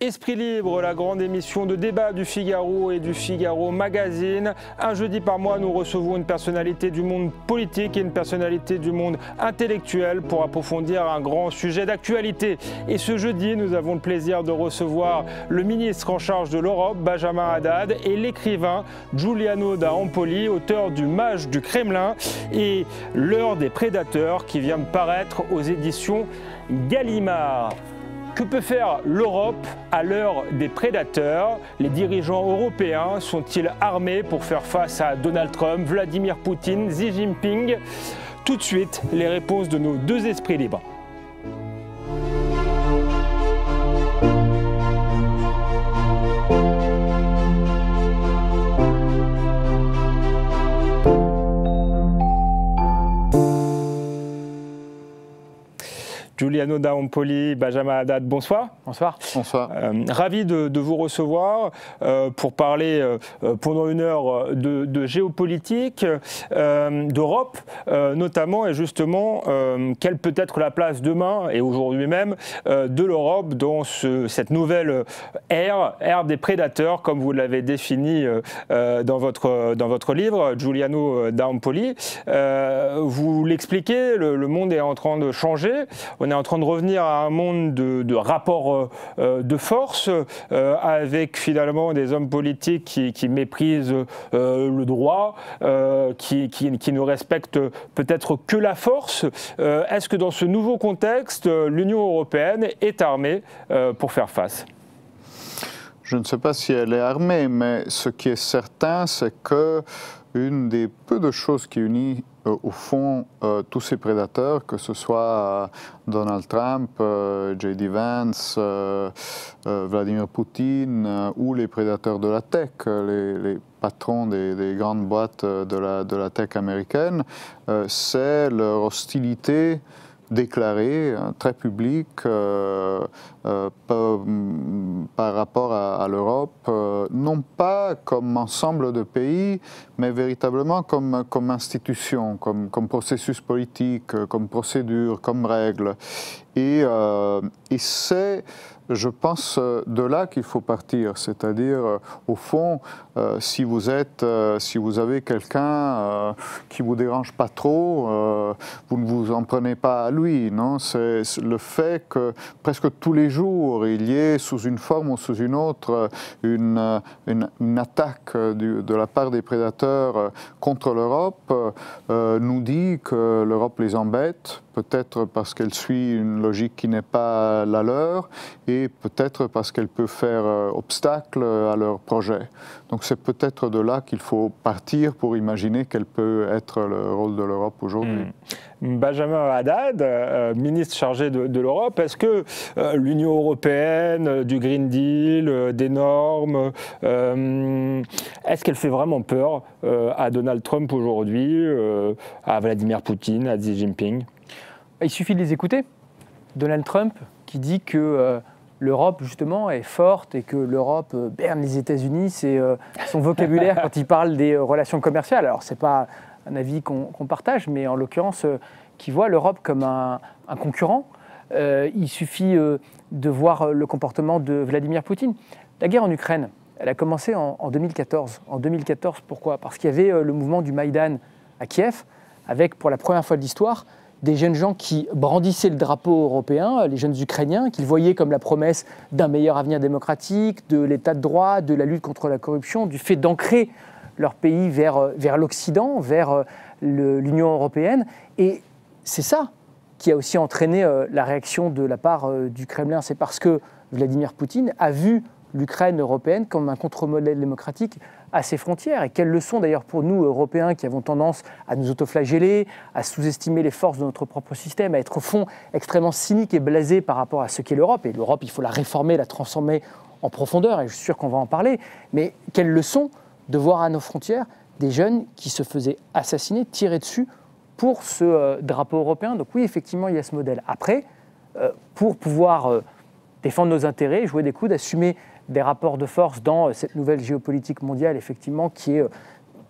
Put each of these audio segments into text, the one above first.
Esprit Libre, la grande émission de débat du Figaro et du Figaro Magazine. Un jeudi par mois, nous recevons une personnalité du monde politique et une personnalité du monde intellectuel pour approfondir un grand sujet d'actualité. Et ce jeudi, nous avons le plaisir de recevoir le ministre en charge de l'Europe, Benjamin Haddad, et l'écrivain Giuliano da Empoli, auteur du Mage du Kremlin et L'heure des prédateurs qui vient de paraître aux éditions Gallimard. Que peut faire l'Europe à l'heure des prédateurs? Les dirigeants européens sont-ils armés pour faire face à Donald Trump, Vladimir Poutine, Xi Jinping? Tout de suite, les réponses de nos deux esprits libres. Giuliano da Empoli, Benjamin Haddad, bonsoir. Bonsoir. Bonsoir. Ravi de vous recevoir pour parler pendant une heure de géopolitique, d'Europe notamment, et justement, quelle peut être la place demain et aujourd'hui même de l'Europe dans cette nouvelle ère des prédateurs, comme vous l'avez défini dans votre livre, Giuliano da Empoli. Vous l'expliquez, le monde est en train de changer. On est en train de revenir à un monde de rapports de force avec finalement des hommes politiques qui méprisent le droit, qui ne respectent peut-être que la force. Est-ce que dans ce nouveau contexte, l'Union européenne est armée pour faire face ? Je ne sais pas si elle est armée, mais ce qui est certain, c'est que une des peu de choses qui unit au fond tous ces prédateurs, que ce soit Donald Trump, J.D. Vance, Vladimir Poutine ou les prédateurs de la tech, les patrons des grandes boîtes de la tech américaine, c'est leur hostilité déclarée, très publique, par rapport à l'Europe, non pas comme ensemble de pays, mais véritablement comme institution, comme processus politique, comme procédure, comme règle. Et c'est, je pense, de là qu'il faut partir, c'est-à-dire, au fond, si vous avez quelqu'un qui vous dérange pas trop, vous ne vous en prenez pas à lui, non? C'est le fait que presque tous les jours, il y ait sous une forme ou sous une autre une attaque de la part des prédateurs contre l'Europe, nous dit que l'Europe les embête, peut-être parce qu'elle suit une logique qui n'est pas la leur, et peut-être parce qu'elle peut faire obstacle à leur projet. Donc c'est peut-être de là qu'il faut partir pour imaginer quel peut être le rôle de l'Europe aujourd'hui. Benjamin Haddad, ministre chargé de l'Europe, est-ce que l'Union européenne, du Green Deal, des normes, est-ce qu'elle fait vraiment peur à Donald Trump aujourd'hui, à Vladimir Poutine, à Xi Jinping? Il suffit de les écouter. Donald Trump qui dit que l'Europe, justement, est forte et que l'Europe berne les États-Unis, c'est son vocabulaire quand il parle des relations commerciales. Alors, ce n'est pas un avis qu'on partage, mais en l'occurrence, qui voit l'Europe comme un concurrent. Il suffit de voir le comportement de Vladimir Poutine. La guerre en Ukraine, elle a commencé en 2014. En 2014, pourquoi? Parce qu'il y avait le mouvement du Maïdan à Kiev, avec, pour la première fois de l'histoire, des jeunes gens qui brandissaient le drapeau européen, les jeunes Ukrainiens, qu'ils voyaient comme la promesse d'un meilleur avenir démocratique, de l'état de droit, de la lutte contre la corruption, du fait d'ancrer leur pays vers l'Occident, vers l'Union européenne. Et c'est ça qui a aussi entraîné la réaction de la part du Kremlin. C'est parce que Vladimir Poutine a vu l'Ukraine européenne comme un contre-modèle démocratique à ses frontières. Et quelle leçon d'ailleurs pour nous, Européens, qui avons tendance à nous autoflageller, à sous-estimer les forces de notre propre système, à être au fond extrêmement cyniques et blasés par rapport à ce qu'est l'Europe. Et l'Europe, il faut la réformer, la transformer en profondeur, et je suis sûr qu'on va en parler. Mais quelle leçon de voir à nos frontières des jeunes qui se faisaient assassiner, tirer dessus pour ce drapeau européen. Donc oui, effectivement, il y a ce modèle. Après, pour pouvoir défendre nos intérêts, jouer des coudes, assumer des rapports de force dans cette nouvelle géopolitique mondiale, effectivement, qui est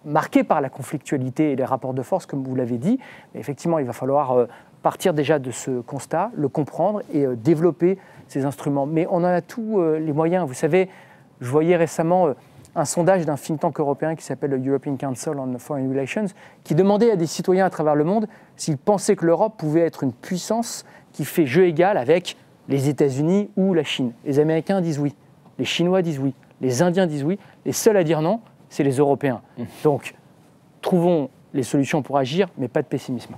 marquée par la conflictualité et les rapports de force, comme vous l'avez dit. Mais effectivement, il va falloir partir déjà de ce constat, le comprendre et développer ces instruments. Mais on en a tous les moyens. Vous savez, je voyais récemment un sondage d'un think tank européen qui s'appelle le European Council on Foreign Relations, qui demandait à des citoyens à travers le monde s'ils pensaient que l'Europe pouvait être une puissance qui fait jeu égal avec les États-Unis ou la Chine. Les Américains disent oui, les Chinois disent oui, les Indiens disent oui. Les seuls à dire non, c'est les Européens. Donc, trouvons les solutions pour agir, mais pas de pessimisme.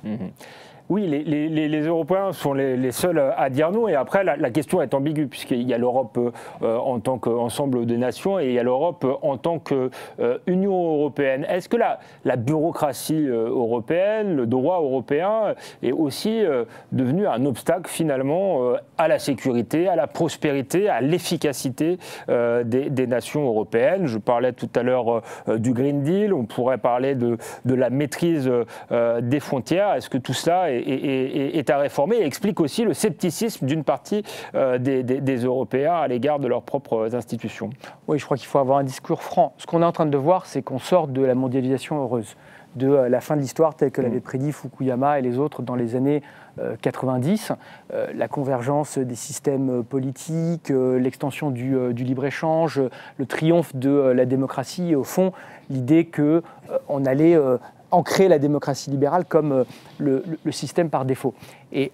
Oui, les Européens sont les seuls à dire non. Et après, la question est ambiguë, puisqu'il y a l'Europe en tant qu'ensemble des nations et il y a l'Europe en tant qu'Union européenne. Est-ce que la bureaucratie européenne, le droit européen est aussi devenu un obstacle finalement à la sécurité, à la prospérité, à l'efficacité des nations européennes? Je parlais tout à l'heure du Green Deal, on pourrait parler de la maîtrise des frontières. Est-ce que tout cela est à réformer et explique aussi le scepticisme d'une partie des Européens à l'égard de leurs propres institutions? Oui, je crois qu'il faut avoir un discours franc. Ce qu'on est en train de voir, c'est qu'on sort de la mondialisation heureuse, de la fin de l'histoire telle que l'avait prédit Fukuyama et les autres dans les années 90, la convergence des systèmes politiques, l'extension du libre-échange, le triomphe de la démocratie et au fond l'idée qu'on allait ancrer la démocratie libérale comme le système par défaut. Et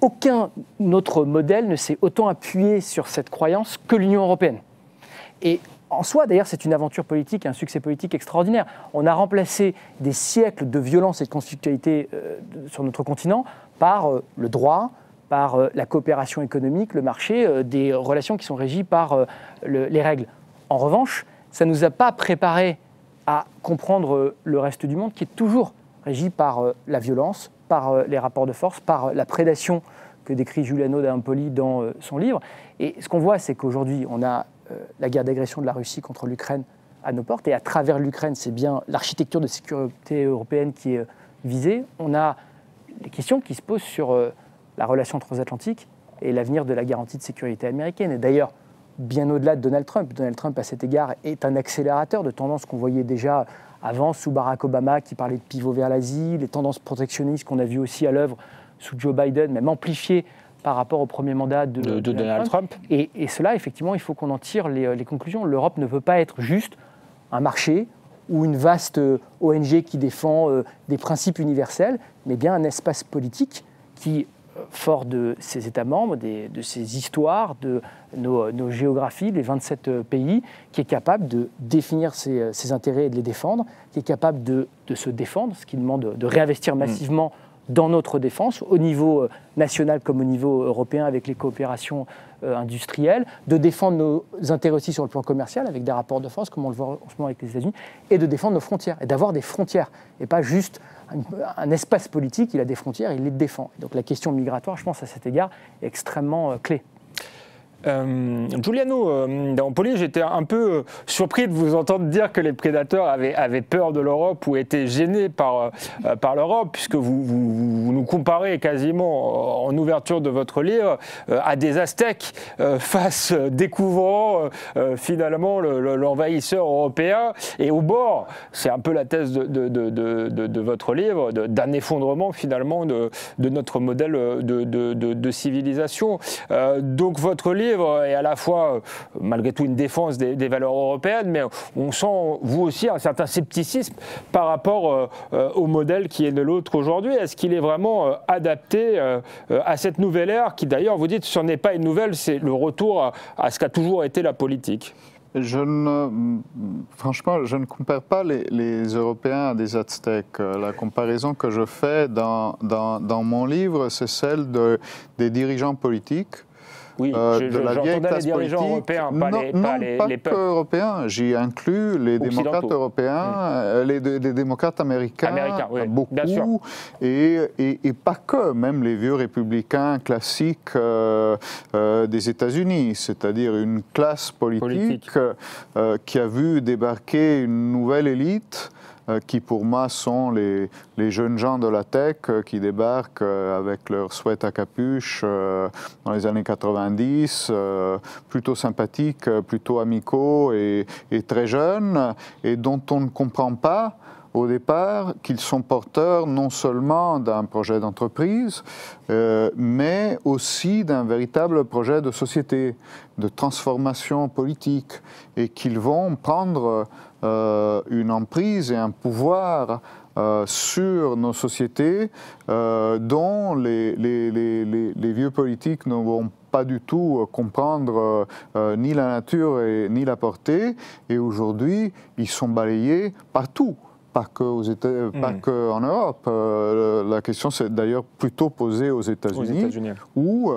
aucun autre modèle ne s'est autant appuyé sur cette croyance que l'Union européenne. Et en soi, d'ailleurs, c'est une aventure politique, un succès politique extraordinaire. On a remplacé des siècles de violence et de conflictualité sur notre continent par le droit, par la coopération économique, le marché, des relations qui sont régies par les règles. En revanche, ça ne nous a pas préparés à comprendre le reste du monde qui est toujours régi par la violence, par les rapports de force, par la prédation que décrit Giuliano d'Ampoli dans son livre. Et ce qu'on voit, c'est qu'aujourd'hui, on a la guerre d'agression de la Russie contre l'Ukraine à nos portes, et à travers l'Ukraine, c'est bien l'architecture de sécurité européenne qui est visée. On a les questions qui se posent sur la relation transatlantique et l'avenir de la garantie de sécurité américaine. Et d'ailleurs, bien au-delà de Donald Trump. Donald Trump, à cet égard, est un accélérateur de tendances qu'on voyait déjà avant sous Barack Obama, qui parlait de pivot vers l'Asie, les tendances protectionnistes qu'on a vues aussi à l'œuvre sous Joe Biden, même amplifiées par rapport au premier mandat de Donald Trump. Et cela, effectivement, il faut qu'on en tire les conclusions. L'Europe ne veut pas être juste un marché ou une vaste ONG qui défend des principes universels, mais bien un espace politique qui, fort de ses États membres, de ses histoires, de nos géographies, des 27 pays, qui est capable de définir ses intérêts et de les défendre, qui est capable de se défendre, ce qui demande de réinvestir massivement dans notre défense, au niveau national comme au niveau européen avec les coopérations industrielles, de défendre nos intérêts aussi sur le plan commercial avec des rapports de force, comme on le voit en ce moment avec les États-Unis, et de défendre nos frontières, et d'avoir des frontières, et pas juste un espace politique. Il a des frontières, il les défend. Donc la question migratoire, je pense, à cet égard, est extrêmement clé. Giuliano d'Ampoli, j'étais un peu surpris de vous entendre dire que les prédateurs avaient peur de l'Europe ou étaient gênés par l'Europe, puisque vous nous comparez quasiment en ouverture de votre livre à des Aztèques face découvrant finalement l'envahisseur européen et au bord, c'est un peu la thèse de votre livre, d'un effondrement finalement de notre modèle de civilisation. Donc votre livre est à la fois, malgré tout, une défense des valeurs européennes, mais on sent, vous aussi, un certain scepticisme par rapport au modèle qui est de l'autre aujourd'hui. Est-ce qu'il est vraiment adapté à cette nouvelle ère qui, d'ailleurs, vous dites, ce n'est pas une nouvelle, c'est le retour à ce qu'a toujours été la politique? Franchement, je ne compare pas les Européens à des Aztèques. La comparaison que je fais dans mon livre, c'est celle des dirigeants politiques. Oui, de la vieille classe les dirigeants politique. européens, pas les que peuples européens. J'y inclus les démocrates européens, les démocrates américains, oui, beaucoup, bien sûr. Et pas que, même les vieux républicains classiques des États-Unis, c'est-à-dire une classe politique. Qui a vu débarquer une nouvelle élite qui pour moi sont les jeunes gens de la tech qui débarquent avec leur sweat à capuche dans les années 90, plutôt sympathiques, plutôt amicaux et très jeunes, et dont on ne comprend pas au départ qu'ils sont porteurs non seulement d'un projet d'entreprise, mais aussi d'un véritable projet de société, de transformation politique, et qu'ils vont prendre une emprise et un pouvoir sur nos sociétés dont les vieux politiques ne vont pas du tout comprendre ni la nature ni la portée. Et aujourd'hui, ils sont balayés partout. Pas qu'en Europe. La question s'est d'ailleurs plutôt posée aux États-Unis, où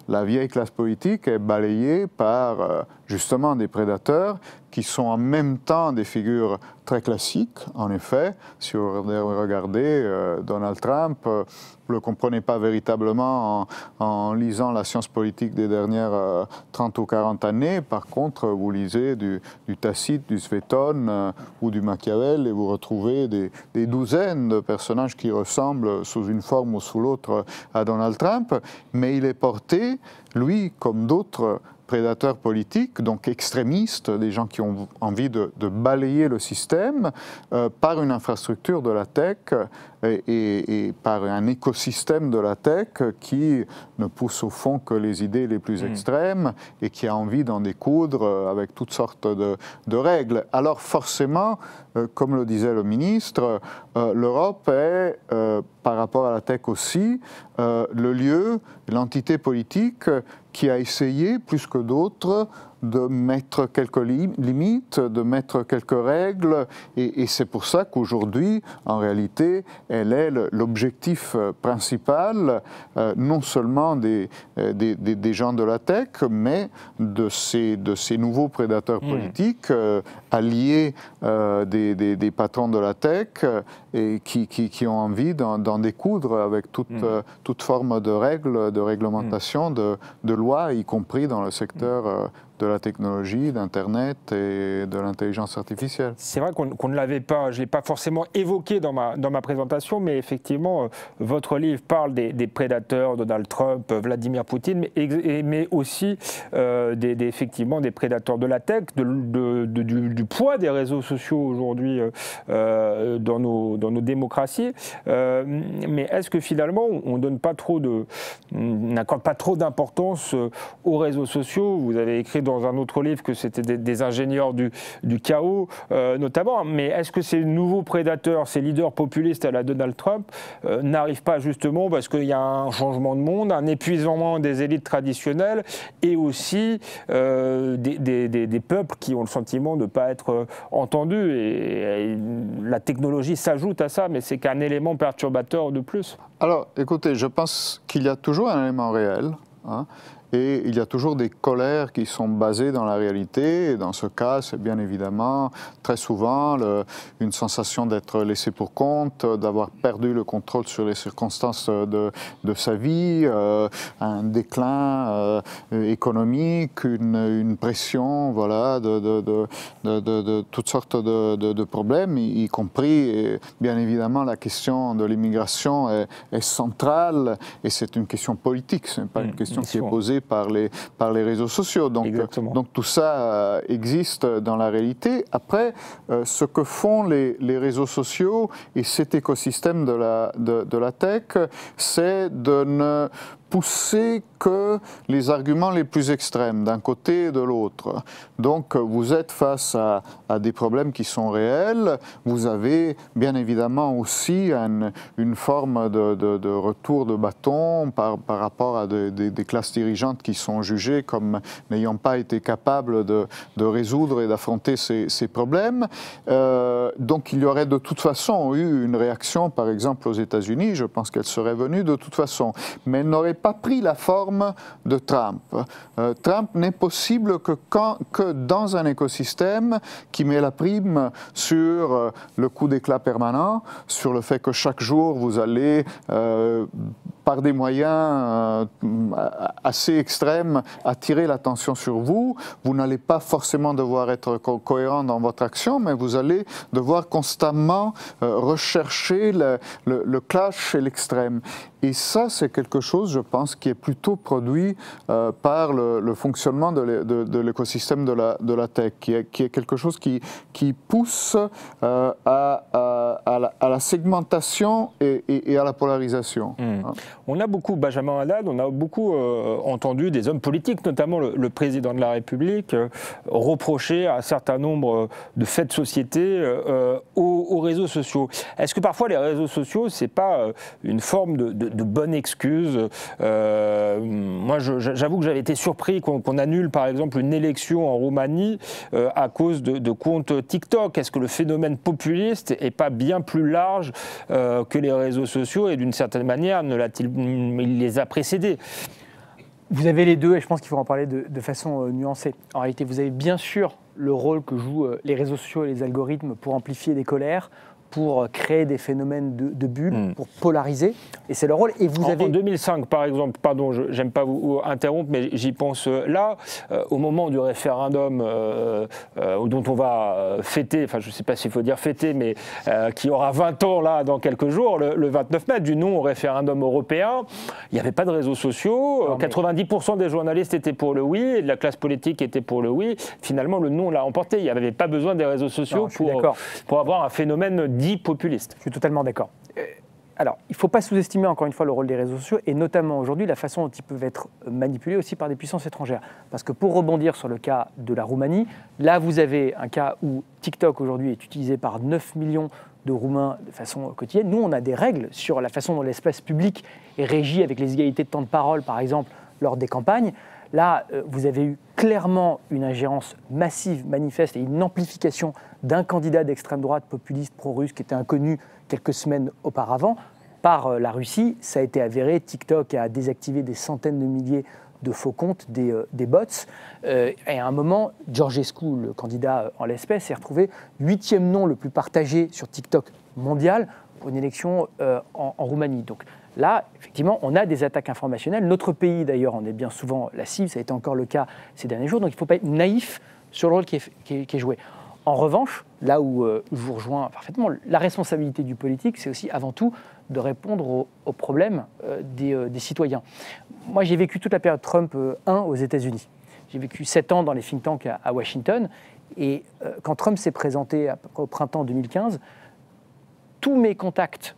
la vieille classe politique est balayée par justement des prédateurs qui sont en même temps des figures très classiques, en effet. Si vous regardez Donald Trump, vous ne le comprenez pas véritablement en lisant la science politique des dernières 30 ou 40 années. Par contre, vous lisez du Tacite, du Suétone ou du Machiavel et vous retrouvez des douzaines de personnages qui ressemblent sous une forme ou sous l'autre à Donald Trump. Mais il est porté, lui, comme d'autres prédateurs politiques, donc extrémistes, des gens qui ont envie de balayer le système par une infrastructure de la tech et par un écosystème de la tech qui ne pousse au fond que les idées les plus extrêmes et qui a envie d'en découdre avec toutes sortes de règles. Alors forcément, comme le disait le ministre, l'Europe est, par rapport à la tech aussi, le lieu, l'entité politique qui a essayé, plus que d'autres, de mettre quelques limites, de mettre quelques règles, et c'est pour ça qu'aujourd'hui, en réalité, elle est l'objectif principal, non seulement des gens de la tech, mais de ces nouveaux prédateurs politiques, alliés des patrons de la tech, et qui ont envie d'en découdre avec toute forme de règles, de réglementation, de lois, y compris dans le secteur de la technologie, d'Internet et de l'intelligence artificielle. C'est vrai qu'on ne l'avait pas, je ne l'ai pas forcément évoqué dans ma présentation, mais effectivement, votre livre parle des prédateurs, Donald Trump, Vladimir Poutine, mais aussi effectivement des prédateurs de la tech, du poids des réseaux sociaux aujourd'hui dans nos démocraties. Mais est-ce que finalement, on n'accorde pas trop d'importance aux réseaux sociaux? Vous avez écrit dans un autre livre que c'était des ingénieurs du chaos, notamment. Mais est-ce que ces nouveaux prédateurs, ces leaders populistes à la Donald Trump, n'arrivent pas justement parce qu'il y a un changement de monde, un épuisement des élites traditionnelles et aussi des peuples qui ont le sentiment de ne pas être entendus et la technologie s'ajoute à ça, mais c'est qu'un élément perturbateur de plus. Alors, écoutez, je pense qu'il y a toujours un élément réel, hein. Et il y a toujours des colères qui sont basées dans la réalité. Et dans ce cas, c'est bien évidemment très souvent une sensation d'être laissé pour compte, d'avoir perdu le contrôle sur les circonstances de sa vie, un déclin économique, une pression, voilà, de toutes sortes de problèmes, y compris, bien évidemment, la question de l'immigration est centrale et c'est une question politique, ce n'est pas une question qui est posée par les réseaux sociaux. Donc tout ça existe dans la réalité. Après, ce que font les réseaux sociaux et cet écosystème de la tech, c'est de ne pousser que les arguments les plus extrêmes d'un côté et de l'autre. Donc vous êtes face à des problèmes qui sont réels. Vous avez bien évidemment aussi une forme de retour de bâton par rapport à des classes dirigeantes qui sont jugées comme n'ayant pas été capables de résoudre et d'affronter ces problèmes. Donc il y aurait de toute façon eu une réaction, par exemple aux États-Unis, je pense qu'elle serait venue de toute façon, mais elle n'aurait pas pris la forme de Trump. Trump n'est possible que dans un écosystème qui met la prime sur le coup d'éclat permanent, sur le fait que chaque jour vous allez par des moyens assez extrêmes, attirer l'attention sur vous. Vous n'allez pas forcément devoir être cohérent dans votre action, mais vous allez devoir constamment rechercher le clash et l'extrême. Et ça, c'est quelque chose, je pense, qui est plutôt produit par le fonctionnement de l'écosystème de la tech, qui est quelque chose qui pousse à la segmentation et à la polarisation. On a beaucoup, Benjamin Haddad, on a beaucoup entendu des hommes politiques, notamment le président de la République, reprocher un certain nombre de faits de société aux réseaux sociaux. Est-ce que parfois les réseaux sociaux, c'est pas une forme de bonne excuse? Moi, j'avoue que j'avais été surpris qu'on annule, par exemple, une élection en Roumanie à cause de comptes TikTok. Est-ce que le phénomène populiste n'est pas bien plus large que les réseaux sociaux et d'une certaine manière, il les a précédés? Vous avez les deux et je pense qu'il faut en parler de façon nuancée. En réalité, vous avez bien sûr le rôle que jouent les réseaux sociaux et les algorithmes pour amplifier des colères, pour créer des phénomènes de bulles, pour polariser, et c'est leur rôle. Et vous avez... En 2005, par exemple, pardon, j'aime pas vous interrompre, mais j'y pense là, au moment du référendum dont on va fêter, enfin je ne sais pas s'il faut dire fêter, mais qui aura 20 ans là dans quelques jours, le 29 mai, du non au référendum européen, il n'y avait pas de réseaux sociaux, non, 90% des journalistes étaient pour le oui, et de la classe politique était pour le oui. Finalement, le non l'a emporté. Il n'y avait pas besoin des réseaux sociaux pour avoir un phénomène dit populiste. Je suis totalement d'accord. Alors, il ne faut pas sous-estimer encore une fois le rôle des réseaux sociaux et notamment aujourd'hui la façon dont ils peuvent être manipulés aussi par des puissances étrangères. Parce que pour rebondir sur le cas de la Roumanie, là vous avez un cas où TikTok aujourd'hui est utilisé par 9 millions de Roumains de façon quotidienne. Nous, on a des règles sur la façon dont l'espace public est régi avec les égalités de temps de parole, par exemple, lors des campagnes. Là, vous avez eu clairement une ingérence massive, manifeste et une amplification d'un candidat d'extrême droite populiste pro-russe qui était inconnu quelques semaines auparavant par la Russie. Ça a été avéré, TikTok a désactivé des centaines de milliers de faux comptes, des bots. Et à un moment, Georgescu, le candidat en l'espèce, s'est retrouvé 8e nom le plus partagé sur TikTok mondial pour une élection en Roumanie. Donc là, effectivement, on a des attaques informationnelles. Notre pays, d'ailleurs, en est bien souvent la cible. Ça a été encore le cas ces derniers jours. Donc il ne faut pas être naïf sur le rôle qui est joué. En revanche, là où je vous rejoins parfaitement, la responsabilité du politique, c'est aussi avant tout de répondre aux problèmes des citoyens. Moi, j'ai vécu toute la période Trump 1 aux États-Unis. J'ai vécu 7 ans dans les think tanks à Washington. Et quand Trump s'est présenté à peu près au printemps 2015, tous mes contacts,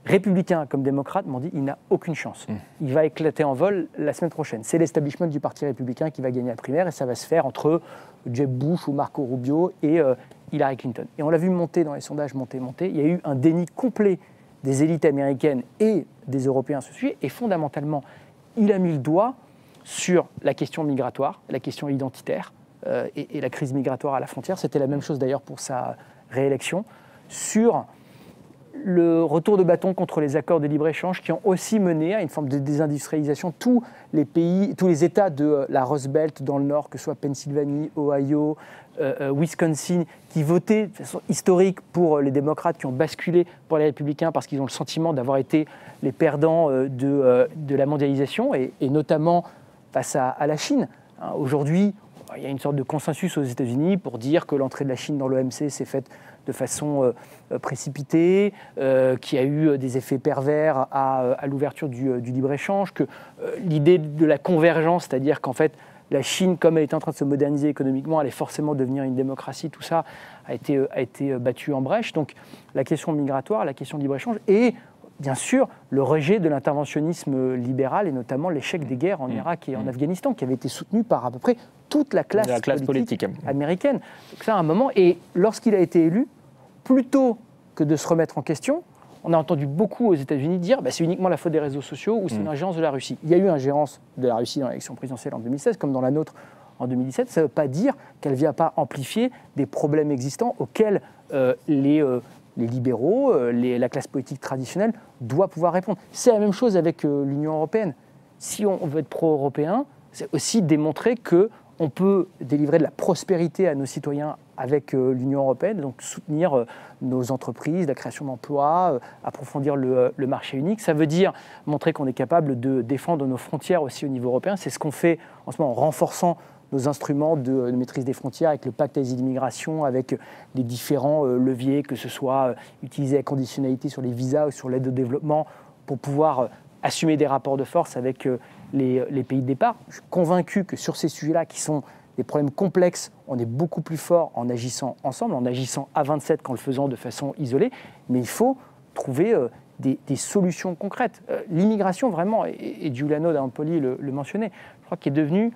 républicains comme démocrates, m'ont dit il n'a aucune chance. Il va éclater en vol la semaine prochaine. C'est l'establishment du Parti républicain qui va gagner la primaire et ça va se faire entre Jeb Bush ou Marco Rubio et Hillary Clinton. Et on l'a vu monter dans les sondages, monter. Il y a eu un déni complet des élites américaines et des Européens à ce sujet. Et fondamentalement, il a mis le doigt sur la question migratoire, la question identitaire et la crise migratoire à la frontière. C'était la même chose d'ailleurs pour sa réélection. Sur le retour de bâton contre les accords de libre-échange qui ont aussi mené à une forme de désindustrialisation. Tous les États de la Rust Belt dans le nord, que ce soit Pennsylvanie, Ohio, Wisconsin, qui votaient de façon historique pour les démocrates, qui ont basculé pour les républicains parce qu'ils ont le sentiment d'avoir été les perdants de la mondialisation, et notamment face à la Chine. Aujourd'hui, il y a une sorte de consensus aux États-Unis pour dire que l'entrée de la Chine dans l'OMC s'est faite de façon précipitée, qu'il y a eu des effets pervers à l'ouverture du libre-échange, que l'idée de la convergence, c'est-à-dire qu'en fait, la Chine, comme elle était en train de se moderniser économiquement, allait forcément devenir une démocratie, tout ça a été battu en brèche. Donc la question migratoire, la question de libre-échange et bien sûr le rejet de l'interventionnisme libéral et notamment l'échec des guerres en Irak et en Afghanistan qui avait été soutenu par à peu près toute la classe politique américaine. Donc ça à un moment, et lorsqu'il a été élu, plutôt que de se remettre en question, on a entendu beaucoup aux États-Unis dire c'est uniquement la faute des réseaux sociaux ou c'est une ingérence de la Russie. Il y a eu ingérence de la Russie dans l'élection présidentielle en 2016 comme dans la nôtre en 2017. Ça ne veut pas dire qu'elle ne vient pas amplifier des problèmes existants auxquels les libéraux, la classe politique traditionnelle doit pouvoir répondre. C'est la même chose avec l'Union européenne. Si on veut être pro-européen, c'est aussi démontrer qu'on peut délivrer de la prospérité à nos citoyens avec l'Union européenne, donc soutenir nos entreprises, la création d'emplois, approfondir le marché unique. Ça veut dire montrer qu'on est capable de défendre nos frontières aussi au niveau européen. C'est ce qu'on fait en ce moment en renforçant nos instruments de maîtrise des frontières avec le pacte asile d'immigration, avec les différents leviers, que ce soit utiliser la conditionnalité sur les visas ou sur l'aide au développement pour pouvoir assumer des rapports de force avec les pays de départ. Je suis convaincu que sur ces sujets-là, qui sont des problèmes complexes, on est beaucoup plus fort en agissant ensemble, en agissant à 27 qu'en le faisant de façon isolée, mais il faut trouver des solutions concrètes. L'immigration, vraiment, et Giuliano d'Ampoli le mentionnait, je crois qu'il est devenu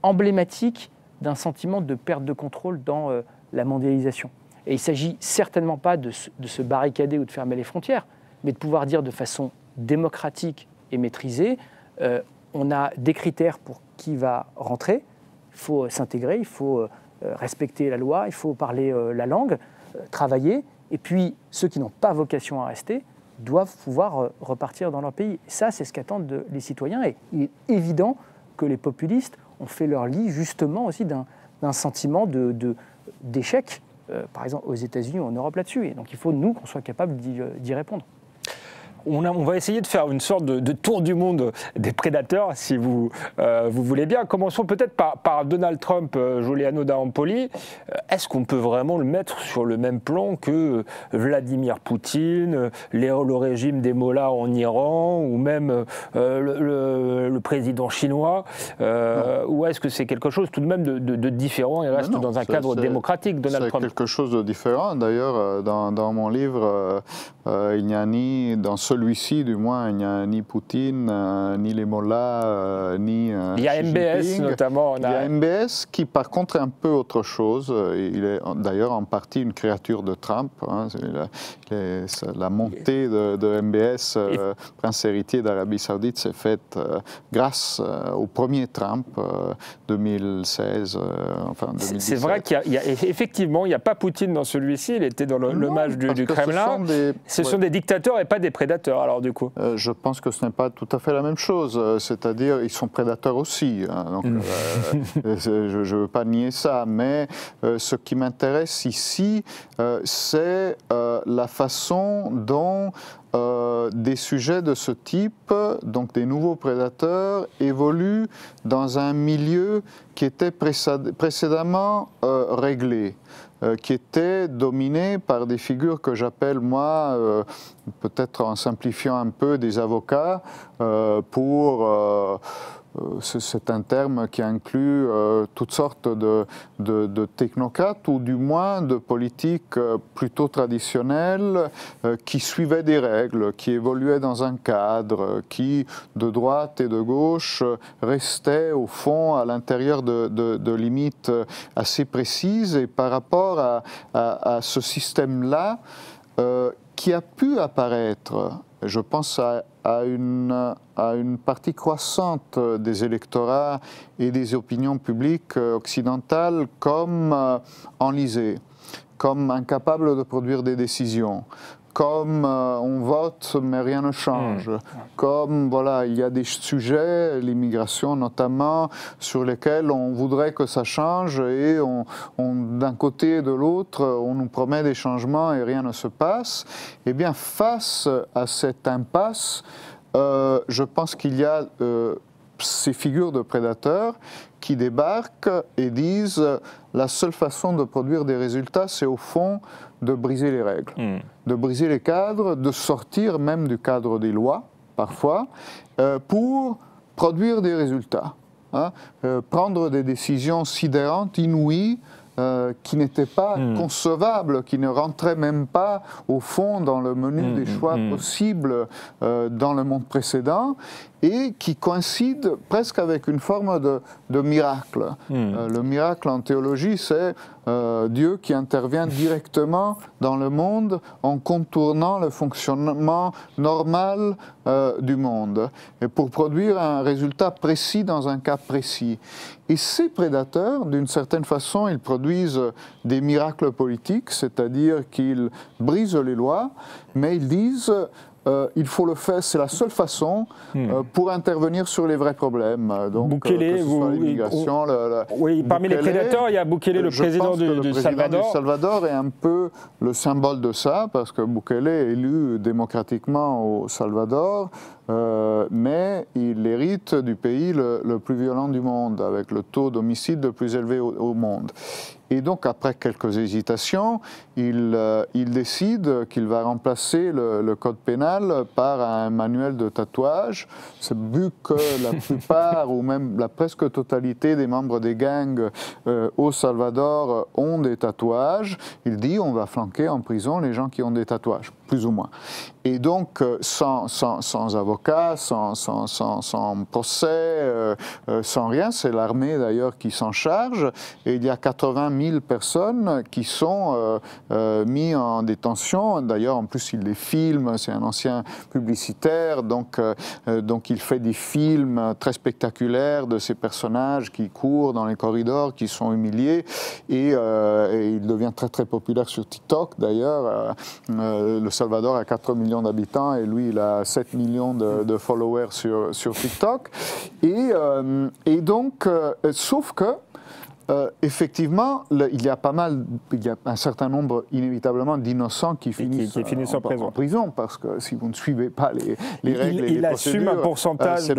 emblématique d'un sentiment de perte de contrôle dans la mondialisation. Et il ne s'agit certainement pas de se barricader ou de fermer les frontières, mais de pouvoir dire de façon démocratique et maîtrisée, on a des critères pour qui va rentrer, il faut s'intégrer, il faut respecter la loi, il faut parler la langue, travailler, et puis ceux qui n'ont pas vocation à rester doivent pouvoir repartir dans leur pays. Et ça, c'est ce qu'attendent les citoyens, et il est évident que les populistes ont fait leur lit justement aussi d'un sentiment d'échec, par exemple aux États-Unis ou en Europe là-dessus. Et donc il faut, nous, qu'on soit capable d'y répondre. On va essayer de faire une sorte de tour du monde des prédateurs, si vous voulez bien. Commençons peut-être par Donald Trump, Giuliano d'Ampoli. Est-ce qu'on peut vraiment le mettre sur le même plan que Vladimir Poutine, le régime des mollahs en Iran, ou même le président chinois ou est-ce que c'est quelque chose tout de même de différent et reste dans un cadre démocratique, Donald Trump? C'est quelque chose de différent. D'ailleurs, dans mon livre, il n'y a ni dans celui-ci, du moins, il n'y a ni Poutine, ni les mollahs, ni il y a Xi MBS Jinping. notamment. Il y a MBS qui, par contre, est un peu autre chose. Il est d'ailleurs en partie une créature de Trump. Hein. La montée de MBS, prince héritier d'Arabie Saoudite, s'est faite grâce au premier Trump, 2016, enfin 2017. C'est vrai qu'effectivement, il n'y a pas Poutine dans celui-ci. Il était dans l'hommage du Kremlin. Ce sont des dictateurs et pas des prédateurs, alors du coup. Je pense que ce n'est pas tout à fait la même chose. C'est-à-dire, ils sont prédateurs aussi. Hein, donc, je ne veux pas nier ça. Mais ce qui m'intéresse ici, c'est la façon dont des sujets de ce type, donc des nouveaux prédateurs, évoluent dans un milieu qui était précédemment réglé, qui était dominé par des figures que j'appelle, moi, peut-être en simplifiant un peu, des avocats, c'est un terme qui inclut toutes sortes de technocrates ou du moins de politiques plutôt traditionnelles qui suivaient des règles, qui évoluaient dans un cadre, qui de droite et de gauche restaient au fond à l'intérieur de limites assez précises. Et par rapport à ce système-là, qui a pu apparaître, je pense à une partie croissante des électorats et des opinions publiques occidentales comme enlisées, comme incapables de produire des décisions, comme on vote mais rien ne change, comme voilà, il y a des sujets, l'immigration notamment, sur lesquels on voudrait que ça change et d'un côté et de l'autre, on nous promet des changements et rien ne se passe. Eh bien, face à cette impasse, je pense qu'il y a ces figures de prédateurs qui débarquent et disent la seule façon de produire des résultats, c'est au fond de briser les règles, de briser les cadres, de sortir même du cadre des lois, parfois, pour produire des résultats, hein, prendre des décisions sidérantes, inouïes, qui n'étaient pas concevables, qui ne rentraient même pas au fond dans le menu des choix possibles dans le monde précédent, et qui coïncident presque avec une forme de miracle. Le miracle en théologie, c'est Dieu qui intervient directement dans le monde en contournant le fonctionnement normal du monde, et pour produire un résultat précis dans un cas précis. Et ces prédateurs, d'une certaine façon, ils produisent des miracles politiques, c'est-à-dire qu'ils brisent les lois, mais ils disent il faut le faire, c'est la seule façon pour intervenir sur les vrais problèmes. Donc, Bukele, l'immigration, oui, parmi les prédateurs, il y a Bukele, le président du Salvador. Le Salvador est un peu le symbole de ça, parce que Bukele est élu démocratiquement au Salvador, mais il hérite du pays le plus violent du monde, avec le taux d'homicide le plus élevé au monde. Et donc, après quelques hésitations, il décide qu'il va remplacer le code pénal par un manuel de tatouage. C'est vu que la plupart, ou même la presque totalité des membres des gangs au Salvador ont des tatouages. Il dit on va flanquer en prison les gens qui ont des tatouages, plus ou moins. Et donc, sans avocat, sans procès, sans rien, c'est l'armée d'ailleurs qui s'en charge. Et il y a 80 000 personnes qui sont mises en détention. D'ailleurs, en plus, il les filme, c'est un ancien publicitaire, donc il fait des films très spectaculaires de ces personnages qui courent dans les corridors, qui sont humiliés. Et il devient très très populaire sur TikTok, d'ailleurs. Le Salvador a 4 millions d'habitants et lui, il a 7 millions de followers sur TikTok. Et donc, sauf que, effectivement, il y a un certain nombre, inévitablement, d'innocents qui finissent en prison, parce que si vous ne suivez pas les règles et les procédures, assume un pourcentage.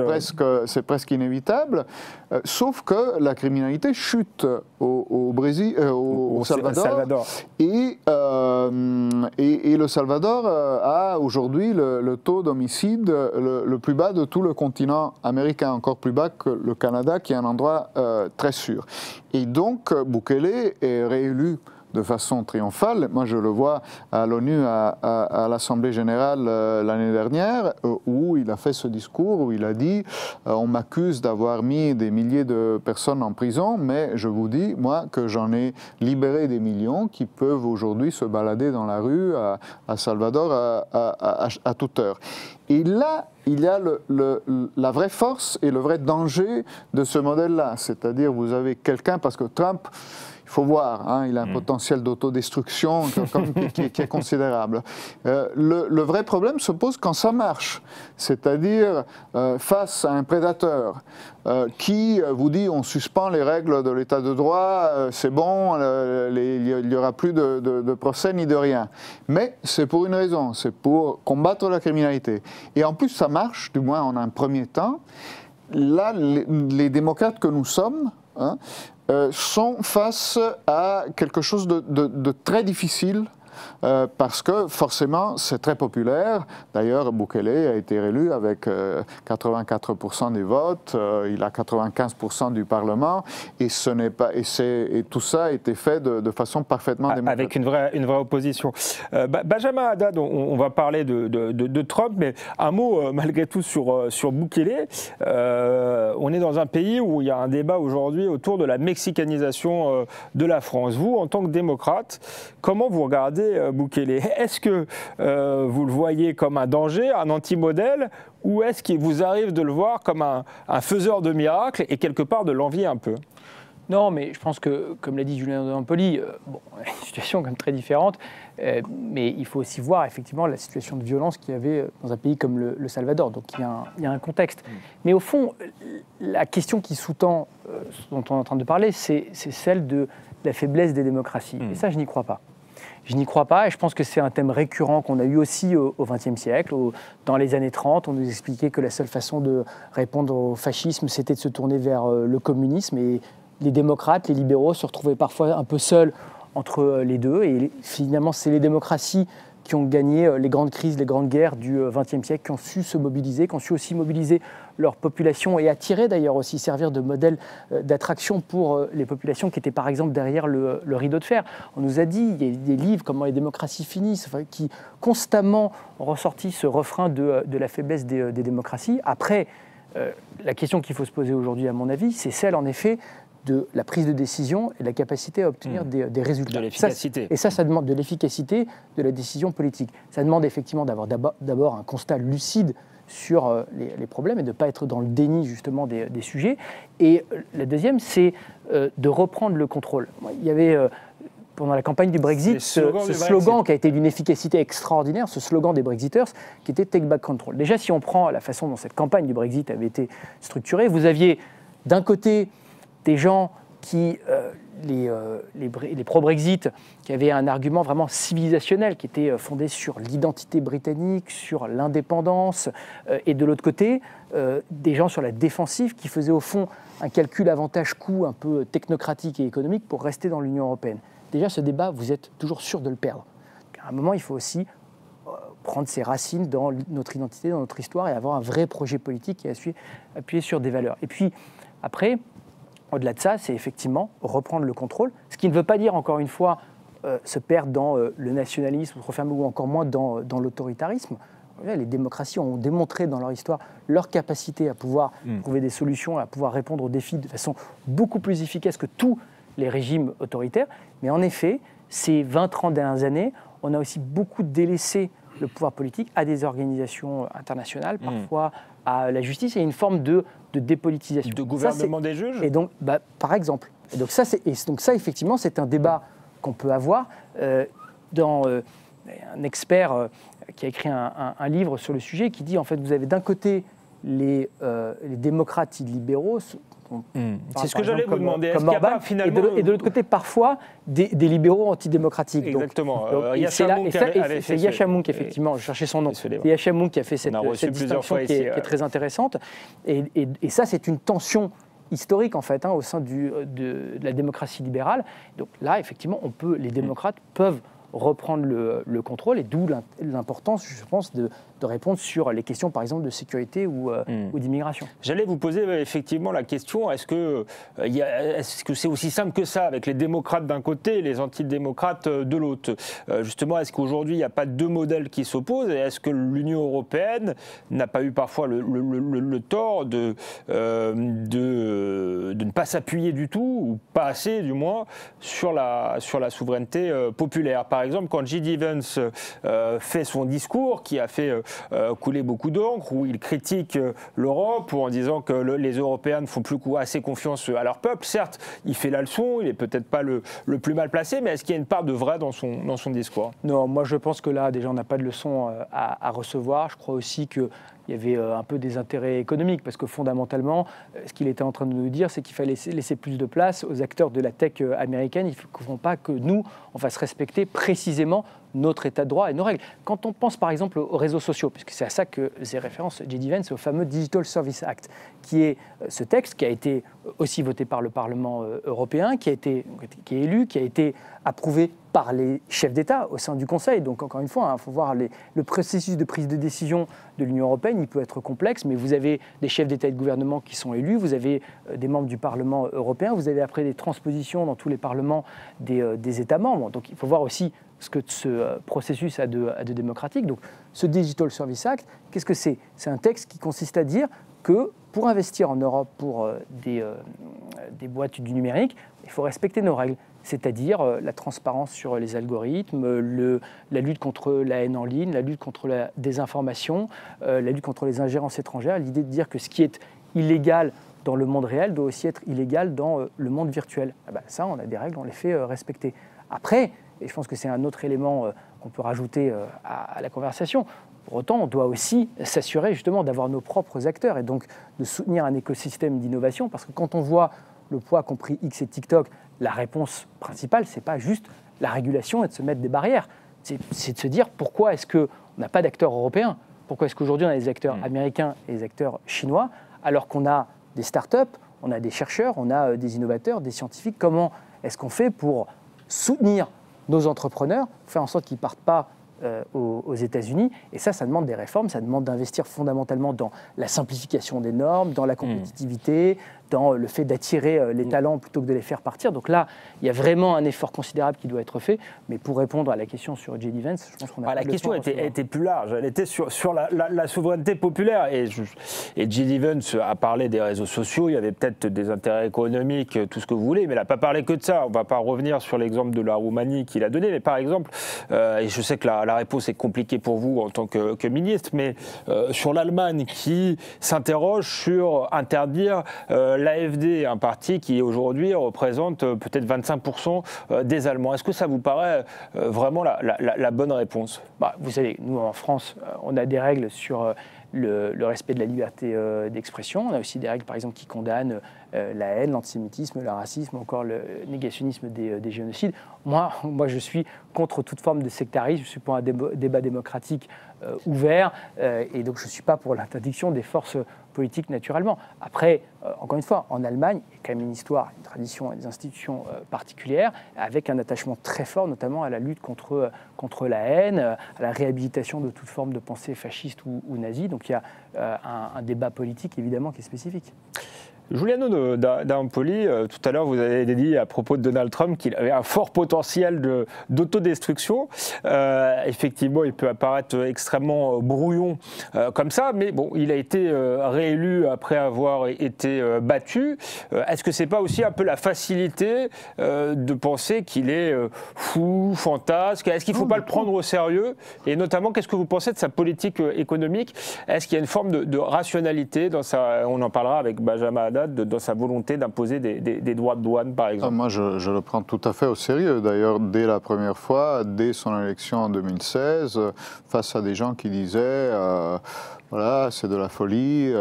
C'est presque inévitable. Sauf que la criminalité chute au Brésil, au Salvador. Et le Salvador a aujourd'hui le taux d'homicide le plus bas de tout le continent américain, encore plus bas que le Canada, qui est un endroit très sûr. Et donc, Bukele est réélu de façon triomphale. Moi, je le vois à l'ONU, à l'Assemblée générale l'année dernière, où il a fait ce discours, où il a dit on m'accuse d'avoir mis des milliers de personnes en prison, mais je vous dis, moi, que j'en ai libéré des millions qui peuvent aujourd'hui se balader dans la rue à Salvador à toute heure. Et là, il y a la vraie force et le vrai danger de ce modèle-là. C'est-à-dire, vous avez quelqu'un, parce que Trump, il faut voir, hein, il a un potentiel d'autodestruction qui est considérable. Le vrai problème se pose quand ça marche. C'est-à-dire, face à un prédateur qui vous dit on suspend les règles de l'état de droit, c'est bon, il n'y aura plus de procès ni de rien. Mais c'est pour une raison, c'est pour combattre la criminalité. Et en plus, ça marche, du moins en un premier temps. Là, les démocrates que nous sommes, hein, sont face à quelque chose de très difficile, parce que forcément c'est très populaire. D'ailleurs, Bukele a été réélu avec 84% des votes, il a 95% du Parlement, et tout ça a été fait de façon parfaitement démocratique. Avec une vraie opposition. Benjamin Haddad, on va parler de Trump, mais un mot malgré tout sur Bukele. On est dans un pays où il y a un débat aujourd'hui autour de la mexicanisation de la France. Vous, en tant que démocrate, comment vous regardez Bukele? Est-ce que vous le voyez comme un danger, un anti-modèle, ou est-ce qu'il vous arrive de le voir comme un faiseur de miracles et quelque part de l'envier un peu? Non, mais je pense que, comme l'a dit Julien Denampoli, une situation quand même très différente, mais il faut aussi voir effectivement la situation de violence qu'il y avait dans un pays comme le Salvador. Donc il y a un contexte. Mais au fond, la question qui sous-tend ce dont on est en train de parler, c'est celle de la faiblesse des démocraties. Et ça, je n'y crois pas. Je n'y crois pas, et je pense que c'est un thème récurrent qu'on a eu aussi au XXe siècle. Dans les années 30, on nous expliquait que la seule façon de répondre au fascisme, c'était de se tourner vers le communisme, et les démocrates, les libéraux se retrouvaient parfois un peu seuls entre les deux, et finalement c'est les démocraties qui ont gagné les grandes crises, les grandes guerres du XXe siècle, qui ont su se mobiliser, qui ont su aussi mobiliser leur population et attirer d'ailleurs aussi, servir de modèle d'attraction pour les populations qui étaient par exemple derrière le rideau de fer. On nous a dit, il y a des livres, Comment les démocraties finissent, qui constamment ont ressorti ce refrain de la faiblesse des démocraties. Après, la question qu'il faut se poser aujourd'hui, à mon avis, c'est celle en effet de la prise de décision et de la capacité à obtenir des résultats. De l'efficacité. Et ça demande de l'efficacité de la décision politique. Ça demande effectivement d'avoir d'abord un constat lucide sur les problèmes et de ne pas être dans le déni justement des sujets. Et la deuxième, c'est de reprendre le contrôle. Il y avait pendant la campagne du Brexit, ce slogan qui a été d'une efficacité extraordinaire, ce slogan des Brexiters, qui était Take Back Control. Déjà, si on prend la façon dont cette campagne du Brexit avait été structurée, vous aviez d'un côté des gens qui, les pro-Brexit, qui avaient un argument vraiment civilisationnel, qui était fondé sur l'identité britannique, sur l'indépendance, et de l'autre côté, des gens sur la défensive qui faisaient au fond un calcul avantage-coût un peu technocratique et économique pour rester dans l'Union européenne. Déjà, ce débat, vous êtes toujours sûr de le perdre. À un moment, il faut aussi prendre ses racines dans notre identité, dans notre histoire, et avoir un vrai projet politique qui est appuyé sur des valeurs. Et puis, après, au-delà de ça, c'est effectivement reprendre le contrôle, ce qui ne veut pas dire, encore une fois, se perdre dans le nationalisme, ou encore moins dans l'autoritarisme. Les démocraties ont démontré dans leur histoire leur capacité à pouvoir trouver des solutions, à pouvoir répondre aux défis de façon beaucoup plus efficace que tous les régimes autoritaires. Mais en effet, ces 20-30 dernières années, on a aussi beaucoup délaissé le pouvoir politique à des organisations internationales, parfois à la justice, et une forme de dépolitisation. De gouvernement des juges. Et donc, par exemple. Et donc ça, effectivement, c'est un débat qu'on peut avoir dans un expert qui a écrit un livre sur le sujet qui dit, en fait, vous avez d'un côté les démocrates libéraux. C'est ce que j'allais vous demander. Comme Orban, et de l'autre côté, parfois, des libéraux antidémocratiques. Exactement. C'est Yascha Mounk, effectivement, je cherchais son nom. C'est Yascha Mounk qui a fait cette distinction qui est très intéressante. Et ça, c'est une tension historique, en fait, au sein de la démocratie libérale. Donc là, effectivement, les démocrates peuvent reprendre le contrôle, et d'où l'importance, je pense, de répondre sur les questions, par exemple, de sécurité ou d'immigration. J'allais vous poser effectivement la question, est-ce que c'est aussi simple que ça, avec les démocrates d'un côté et les antidémocrates de l'autre? Justement, est-ce qu'aujourd'hui, il n'y a pas deux modèles qui s'opposent, et est-ce que l'Union européenne n'a pas eu parfois le tort de ne pas s'appuyer du tout, ou pas assez du moins, sur la souveraineté populaire? Par exemple, quand J.D. Vance fait son discours, qui a fait couler beaucoup d'encre, où il critique l'Europe en disant que les Européens ne font plus assez confiance à leur peuple, certes, il fait la leçon, il n'est peut-être pas le plus mal placé, mais est-ce qu'il y a une part de vrai dans son discours? Non, moi je pense que là, déjà, on n'a pas de leçon à recevoir. Je crois aussi qu'il y avait un peu des intérêts économiques, parce que fondamentalement, ce qu'il était en train de nous dire, c'est qu'il fallait laisser plus de place aux acteurs de la tech américaine. Il ne faut pas que nous, on fasse respecter précisément notre état de droit et nos règles. Quand on pense par exemple aux réseaux sociaux, puisque c'est à ça que faisait référence J.D. Vance, au fameux Digital Services Act, qui est ce texte qui a été aussi voté par le Parlement européen, qui est élu, qui a été approuvé par les chefs d'État au sein du Conseil. Donc encore une fois, il faut voir le processus de prise de décision de l'Union européenne, il peut être complexe, mais vous avez des chefs d'État et de gouvernement qui sont élus, vous avez des membres du Parlement européen, vous avez après des transpositions dans tous les parlements des États membres. Donc il faut voir aussi ce que ce processus a de démocratique. Donc ce Digital Services Act, qu'est-ce que c'est? C'est un texte qui consiste à dire que pour investir en Europe pour des boîtes du numérique, il faut respecter nos règles, c'est-à-dire la transparence sur les algorithmes, la lutte contre la haine en ligne, la lutte contre la désinformation, la lutte contre les ingérences étrangères, l'idée de dire que ce qui est illégal dans le monde réel doit aussi être illégal dans le monde virtuel. Ça, on a des règles, on les fait respecter. Après, et je pense que c'est un autre élément qu'on peut rajouter à la conversation, pour autant, on doit aussi s'assurer justement d'avoir nos propres acteurs et donc de soutenir un écosystème d'innovation, parce que quand on voit le poids qu'ont pris X et TikTok, la réponse principale, ce n'est pas juste la régulation et de se mettre des barrières. C'est de se dire pourquoi est-ce qu'on n'a pas d'acteurs européens? Pourquoi est-ce qu'aujourd'hui on a des acteurs américains et des acteurs chinois, alors qu'on a des startups, on a des chercheurs, on a des innovateurs, des scientifiques? Comment est-ce qu'on fait pour soutenir nos entrepreneurs, faire en sorte qu'ils ne partent pas aux États-Unis? Et ça demande des réformes, ça demande d'investir fondamentalement dans la simplification des normes, dans la compétitivité, dans le fait d'attirer les talents plutôt que de les faire partir. Donc là, il y a vraiment un effort considérable qui doit être fait. Mais pour répondre à la question sur J.D. Vance, je pense qu'on a la question était plus large. Elle était sur la souveraineté populaire. Et J.D. Vance a parlé des réseaux sociaux. Il y avait peut-être des intérêts économiques, tout ce que vous voulez, mais il n'a pas parlé que de ça. On ne va pas revenir sur l'exemple de la Roumanie qu'il a donné. Mais par exemple, et je sais que la réponse est compliquée pour vous en tant que ministre, mais sur l'Allemagne qui s'interroge sur interdire l'AfD, un parti qui aujourd'hui représente peut-être 25% des Allemands. Est-ce que ça vous paraît vraiment la bonne réponse? Vous savez, nous en France, on a des règles sur le respect de la liberté d'expression. On a aussi des règles, par exemple, qui condamnent la haine, l'antisémitisme, le racisme, encore le négationnisme des génocides. Moi, je suis contre toute forme de sectarisme. Je suis pour un débat démocratique ouvert, et donc je ne suis pas pour l'interdiction des forces politiques naturellement. Après, encore une fois, en Allemagne, il y a quand même une histoire, une tradition et des institutions particulières, avec un attachement très fort, notamment à la lutte contre la haine, à la réhabilitation de toute forme de pensée fasciste ou nazie. Donc il y a un débat politique, évidemment, qui est spécifique. Giuliano d'Ampoli, tout à l'heure, vous avez dit à propos de Donald Trump qu'il avait un fort potentiel d'autodestruction. Effectivement, il peut apparaître extrêmement brouillon comme ça, mais bon, il a été réélu après avoir été battu. Est-ce que c'est pas aussi un peu la facilité de penser qu'il est fou, fantasque? Est-ce qu'il ne faut pas le prendre au sérieux? Et notamment, qu'est-ce que vous pensez de sa politique économique? Est-ce qu'il y a une forme de rationalité dans sa... On en parlera avec Benjamin Haddad, dans sa volonté d'imposer des droits de douane, par exemple? Moi, je le prends tout à fait au sérieux. D'ailleurs, dès la première fois, dès son élection en 2016, face à des gens qui disaient voilà, c'est de la folie,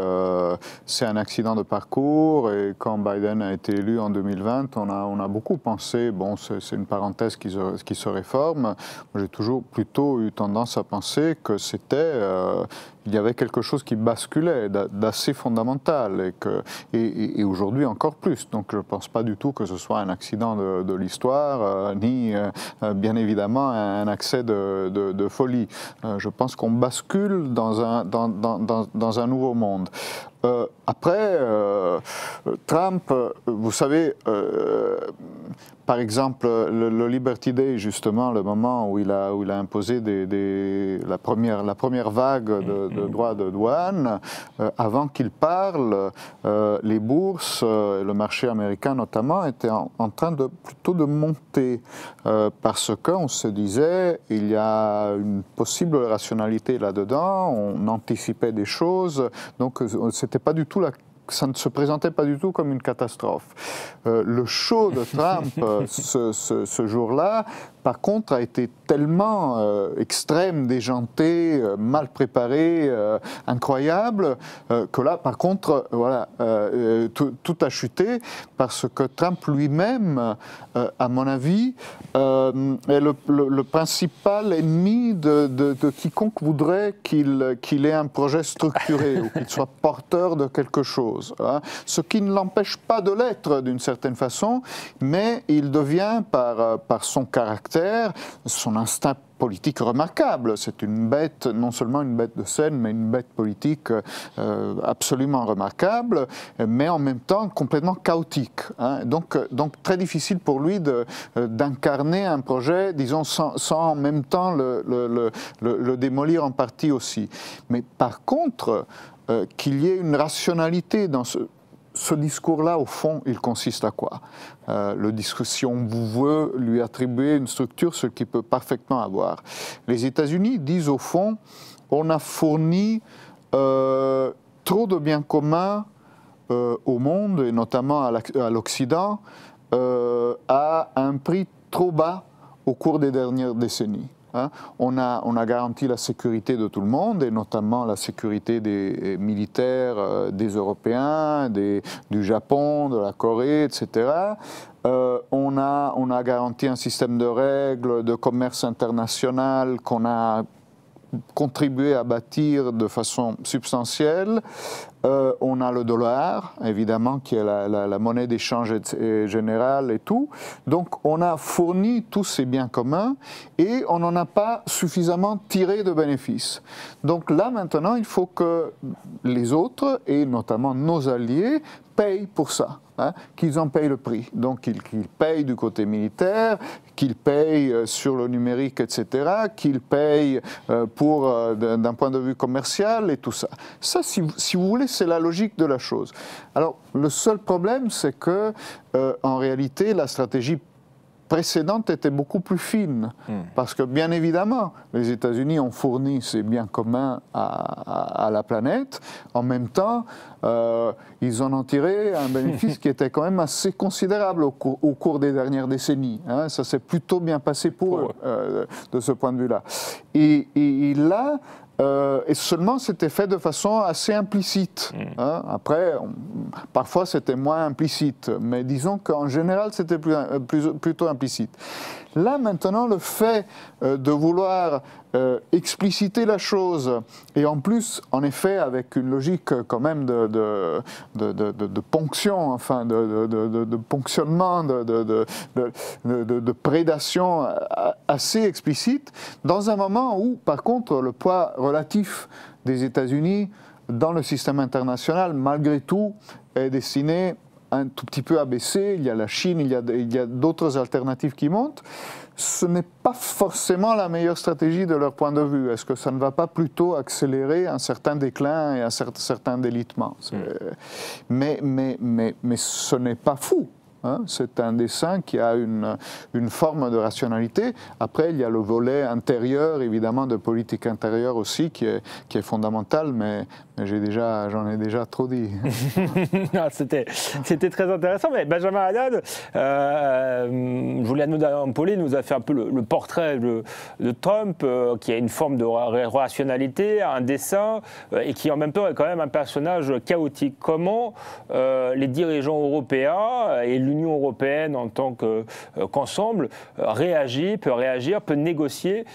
c'est un accident de parcours. Et quand Biden a été élu en 2020, on a beaucoup pensé, bon, c'est une parenthèse qui se réforme. J'ai toujours plutôt eu tendance à penser que il y avait quelque chose qui basculait d'assez fondamental et aujourd'hui encore plus. Donc je ne pense pas du tout que ce soit un accident de l'histoire, ni bien évidemment un accès de folie. Je pense qu'on bascule dans un nouveau monde. Après, Trump, vous savez, par exemple, le Liberty Day, justement, le moment où il a imposé la première vague de droits de douane, avant qu'il parle, les bourses, le marché américain notamment, étaient en train plutôt de monter, parce qu'on se disait, il y a une possible rationalité là-dedans, on anticipait des choses, donc c'était pas du tout ça ne se présentait pas du tout comme une catastrophe. Le show de Trump ce jour-là, par contre, a été tellement extrême, déjanté, mal préparé, incroyable, que là, par contre, voilà, tout a chuté, parce que Trump lui-même, à mon avis, est le principal ennemi de quiconque voudrait qu'il ait un projet structuré ou qu'il soit porteur de quelque chose. Hein. Ce qui ne l'empêche pas de l'être d'une certaine façon, mais il devient par son caractère, son instinct politique remarquable. C'est une bête, non seulement une bête de scène, mais une bête politique absolument remarquable, mais en même temps complètement chaotique. Hein. Donc très difficile pour lui d'incarner un projet, disons, sans en même temps le démolir en partie aussi. Mais par contre, qu'il y ait une rationalité dans ce discours-là, au fond, il consiste à quoi? Le discours, si on veut lui attribuer une structure, ce qu'il peut parfaitement avoir. Les États-Unis disent, au fond, on a fourni trop de biens communs au monde, et notamment à l'Occident, à un prix trop bas au cours des dernières décennies. Hein. On a garanti la sécurité de tout le monde, et notamment la sécurité des militaires des Européens, du Japon, de la Corée, etc. On a garanti un système de règles, de commerce international qu'on a contribué à bâtir de façon substantielle. On a le dollar, évidemment, qui est la monnaie d'échange générale et tout. Donc, on a fourni tous ces biens communs et on n'en a pas suffisamment tiré de bénéfices. Donc là, maintenant, il faut que les autres, et notamment nos alliés, payent pour ça. Hein, qu'ils en payent le prix. Donc qu'ils payent du côté militaire, qu'ils payent sur le numérique, etc., qu'ils payent d'un point de vue commercial et tout ça. Ça, si vous voulez, c'est la logique de la chose. Alors, le seul problème, c'est que, en réalité, la stratégie précédente était beaucoup plus fine. Parce que, bien évidemment, les États-Unis ont fourni ces biens communs à la planète. En même temps, ils en ont tiré un bénéfice qui était quand même assez considérable au cours des dernières décennies. Hein. Ça s'est plutôt bien passé pour eux, de ce point de vue-là. Et là, et seulement c'était fait de façon assez implicite. Hein. Après, parfois c'était moins implicite, mais disons qu'en général c'était plutôt implicite. Là maintenant, le fait de vouloir expliciter la chose, et en plus, en effet, avec une logique quand même de ponction, enfin de ponctionnement, de prédation assez explicite, dans un moment où, par contre, le poids relatif des États-Unis dans le système international, malgré tout, est destiné un tout petit peu à baisser. Il y a la Chine, il y a d'autres alternatives qui montent. Ce n'est pas forcément la meilleure stratégie de leur point de vue. Est-ce que ça ne va pas plutôt accélérer un certain déclin et un certain délitement? Mais ce n'est pas fou. Hein, c'est un dessin qui a une forme de rationalité. Après, il y a le volet intérieur, évidemment, de politique intérieure aussi, qui est fondamental, mais j'en ai déjà trop dit. C'était très intéressant. Mais Benjamin Haddad, Juliano Napoli nous a fait un peu le portrait de Trump, qui a une forme de rationalité, un dessin, et qui en même temps est quand même un personnage chaotique. Comment les dirigeants européens et l'Union européenne en tant qu'ensemble peut réagir, peut négocier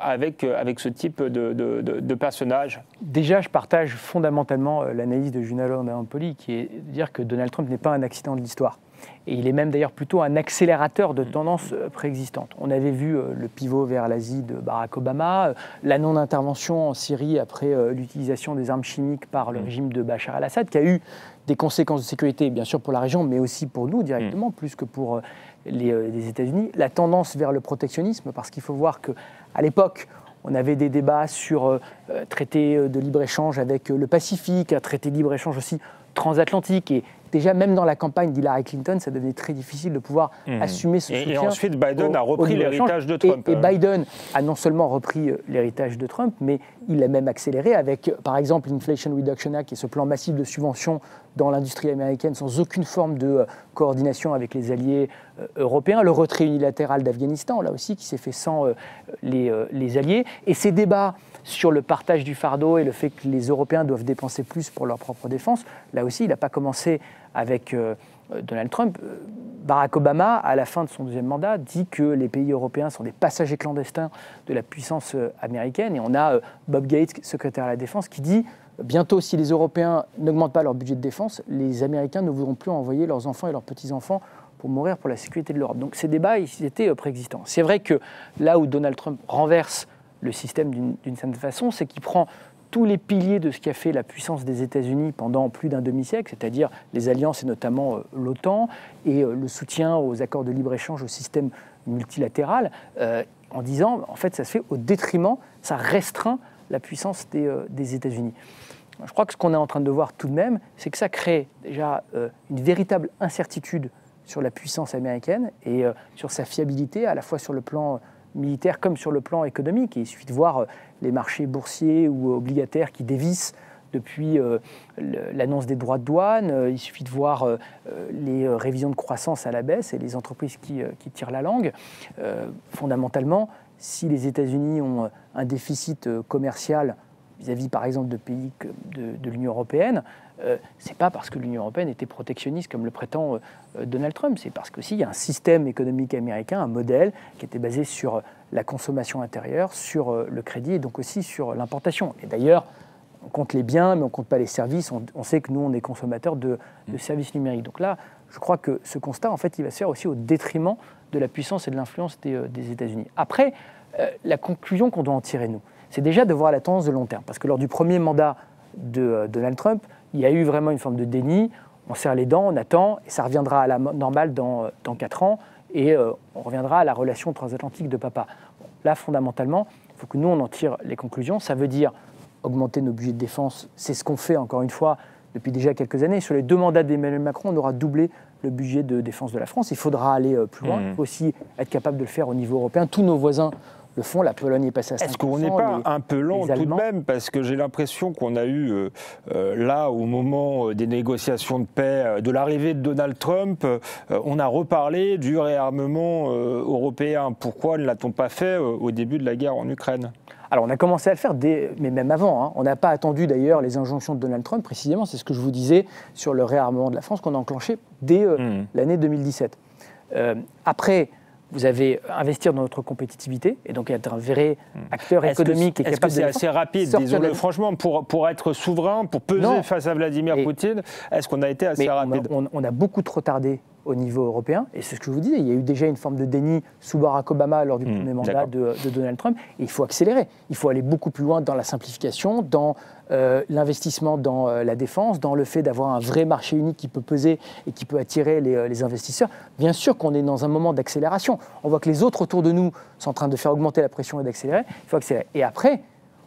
avec ce type de personnage? Déjà, je partage fondamentalement l'analyse de Juliano Napoli, qui est de dire que Donald Trump n'est pas un accident de l'histoire. Et il est même d'ailleurs plutôt un accélérateur de tendances préexistantes. On avait vu le pivot vers l'Asie de Barack Obama, la non-intervention en Syrie après l'utilisation des armes chimiques par le régime de Bachar al-Assad, qui a eu des conséquences de sécurité, bien sûr pour la région, mais aussi pour nous directement, plus que pour les États-Unis. La tendance vers le protectionnisme, parce qu'il faut voir qu'à l'époque, on avait des débats sur traité de libre-échange avec le Pacifique, un traité de libre-échange aussi transatlantique. Et déjà, même dans la campagne d'Hillary Clinton, ça devenait très difficile de pouvoir assumer ce soutien. Et ensuite, Biden a repris l'héritage de Trump. Et Biden a non seulement repris l'héritage de Trump, mais il l'a même accéléré avec, par exemple, l'Inflation Reduction Act, qui est ce plan massif de subventions dans l'industrie américaine sans aucune forme de coordination avec les alliés européens. Le retrait unilatéral d'Afghanistan, là aussi, qui s'est fait sans les alliés. Et ces débats sur le partage du fardeau et le fait que les Européens doivent dépenser plus pour leur propre défense, là aussi, il n'a pas commencé avec Donald Trump. Barack Obama, à la fin de son deuxième mandat, dit que les pays européens sont des passagers clandestins de la puissance américaine. Et on a Bob Gates, secrétaire à la Défense, qui dit bientôt, si les Européens n'augmentent pas leur budget de défense, les Américains ne voudront plus envoyer leurs enfants et leurs petits-enfants pour mourir pour la sécurité de l'Europe. Donc ces débats, ils étaient préexistants. C'est vrai que là où Donald Trump renverse le système d'une certaine façon, c'est qu'il prend tous les piliers de ce qui a fait la puissance des États-Unis pendant plus d'un demi-siècle, c'est-à-dire les alliances et notamment l'OTAN et le soutien aux accords de libre-échange, au système multilatéral, en disant, en fait, ça se fait au détriment, ça restreint la puissance des États-Unis. Je crois que ce qu'on est en train de voir tout de même, c'est que ça crée déjà une véritable incertitude sur la puissance américaine et sur sa fiabilité, à la fois sur le plan militaire comme sur le plan économique. Et il suffit de voir les marchés boursiers ou obligataires qui dévissent depuis l'annonce des droits de douane. Il suffit de voir les révisions de croissance à la baisse et les entreprises qui tirent la langue. Fondamentalement, si les États-Unis ont un déficit commercial vis-à-vis, par exemple, de pays de l'Union européenne, c'est pas parce que l'Union européenne était protectionniste comme le prétend Donald Trump, c'est parce qu'il y a un système économique américain, un modèle qui était basé sur la consommation intérieure, sur le crédit et donc aussi sur l'importation. Et d'ailleurs, on compte les biens, mais on ne compte pas les services. On sait que nous, on est consommateurs de services numériques. Donc là, je crois que ce constat, en fait, il va se faire aussi au détriment de la puissance et de l'influence des États-Unis. Après, la conclusion qu'on doit en tirer, nous, c'est déjà de voir la tendance de long terme. Parce que lors du premier mandat de Donald Trump, il y a eu vraiment une forme de déni. On serre les dents, on attend, et ça reviendra à la normale dans 4 ans, et on reviendra à la relation transatlantique de papa. Bon, là, fondamentalement, il faut que nous, on en tire les conclusions. Ça veut dire augmenter nos budgets de défense. C'est ce qu'on fait, encore une fois, depuis déjà quelques années. Sur les 2 mandats d'Emmanuel Macron, on aura doublé le budget de défense de la France. Il faudra aller plus loin. Il faut aussi être capable de le faire au niveau européen. Tous nos voisins le font. La Pologne est passée à 5%. Est-ce qu'on n'est pas un peu lent tout de même? Parce que j'ai l'impression qu'on a eu, là, au moment des négociations de paix, de l'arrivée de Donald Trump, on a reparlé du réarmement européen. Pourquoi ne l'a-t-on pas fait au début de la guerre en Ukraine? Alors on a commencé à le faire, mais même avant. Hein. On n'a pas attendu d'ailleurs les injonctions de Donald Trump, précisément, c'est ce que je vous disais sur le réarmement de la France qu'on a enclenché dès l'année 2017. Après, vous avez investir dans notre compétitivité et donc être un vrai acteur économique et capable de... Est-ce que c'est assez rapide, disons-le franchement, pour être souverain, pour peser face à Vladimir Poutine? Est-ce qu'on a été assez rapide? On a beaucoup trop tardé au niveau européen, et c'est ce que je vous disais, il y a eu déjà une forme de déni sous Barack Obama lors du premier mandat de Donald Trump, et il faut accélérer, il faut aller beaucoup plus loin dans la simplification, dans l'investissement dans la défense, dans le fait d'avoir un vrai marché unique qui peut peser et qui peut attirer les investisseurs. Bien sûr qu'on est dans un moment d'accélération, on voit que les autres autour de nous sont en train de faire augmenter la pression et d'accélérer, il faut accélérer. Et après,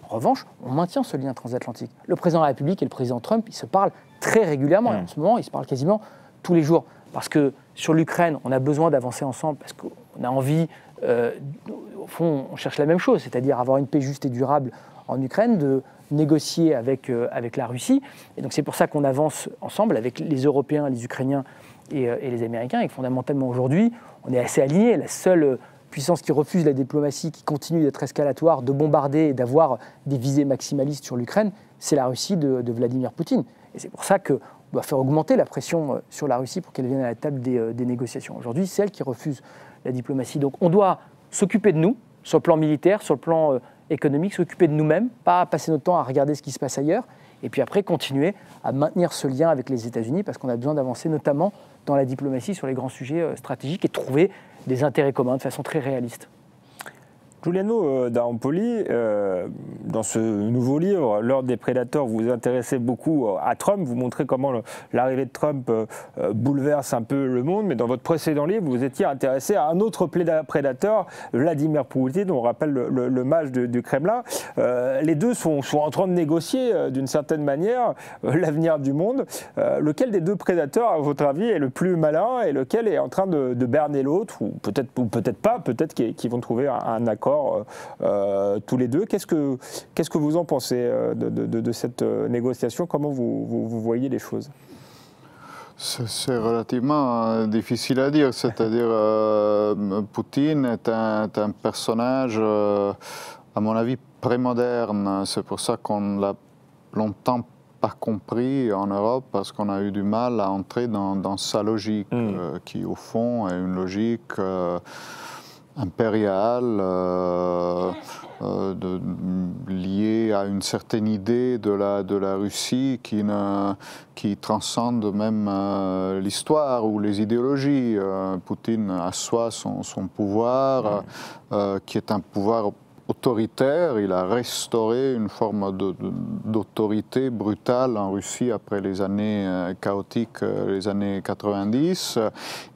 en revanche, on maintient ce lien transatlantique. Le président de la République et le président Trump, ils se parlent très régulièrement, et en ce moment, ils se parlent quasiment tous les jours. Parce que sur l'Ukraine, on a besoin d'avancer ensemble, parce qu'on a envie, au fond, on cherche la même chose, c'est-à-dire avoir une paix juste et durable en Ukraine, de négocier avec la Russie. Et donc c'est pour ça qu'on avance ensemble avec les Européens, les Ukrainiens et les Américains, et que fondamentalement aujourd'hui, on est assez alignés. La seule puissance qui refuse la diplomatie, qui continue d'être escalatoire, de bombarder et d'avoir des visées maximalistes sur l'Ukraine, c'est la Russie de Vladimir Poutine. Et c'est pour ça que doit faire augmenter la pression sur la Russie pour qu'elle vienne à la table des négociations. Aujourd'hui, c'est elle qui refuse la diplomatie. Donc on doit s'occuper de nous, sur le plan militaire, sur le plan économique, s'occuper de nous-mêmes, pas passer notre temps à regarder ce qui se passe ailleurs, et puis après continuer à maintenir ce lien avec les États-Unis, parce qu'on a besoin d'avancer notamment dans la diplomatie sur les grands sujets stratégiques et trouver des intérêts communs de façon très réaliste. Giuliano d'Ampoli, dans ce nouveau livre, L'Ordre des prédateurs, vous vous intéressez beaucoup à Trump, vous montrez comment l'arrivée de Trump bouleverse un peu le monde, mais dans votre précédent livre, vous étiez intéressé à un autre prédateur, Vladimir Poutine, on rappelle le mage du Kremlin. Les deux sont en train de négocier, d'une certaine manière, l'avenir du monde. Lequel des deux prédateurs, à votre avis, est le plus malin et lequel est en train de berner l'autre, ou peut-être pas, peut-être qu'ils vont trouver un accord tous les deux. Qu'est-ce que vous en pensez de cette négociation? Comment vous voyez les choses? C'est relativement difficile à dire. C'est-à-dire, Poutine est un personnage, à mon avis, prémoderne. C'est pour ça qu'on l'a longtemps pas compris en Europe, parce qu'on a eu du mal à entrer dans sa logique, qui au fond est une logique impériale, liée à une certaine idée de la Russie qui transcende même l'histoire ou les idéologies. Poutine assoit son pouvoir, qui est un pouvoir autoritaire. Il a restauré une forme d'autorité brutale en Russie après les années chaotiques, les années 90,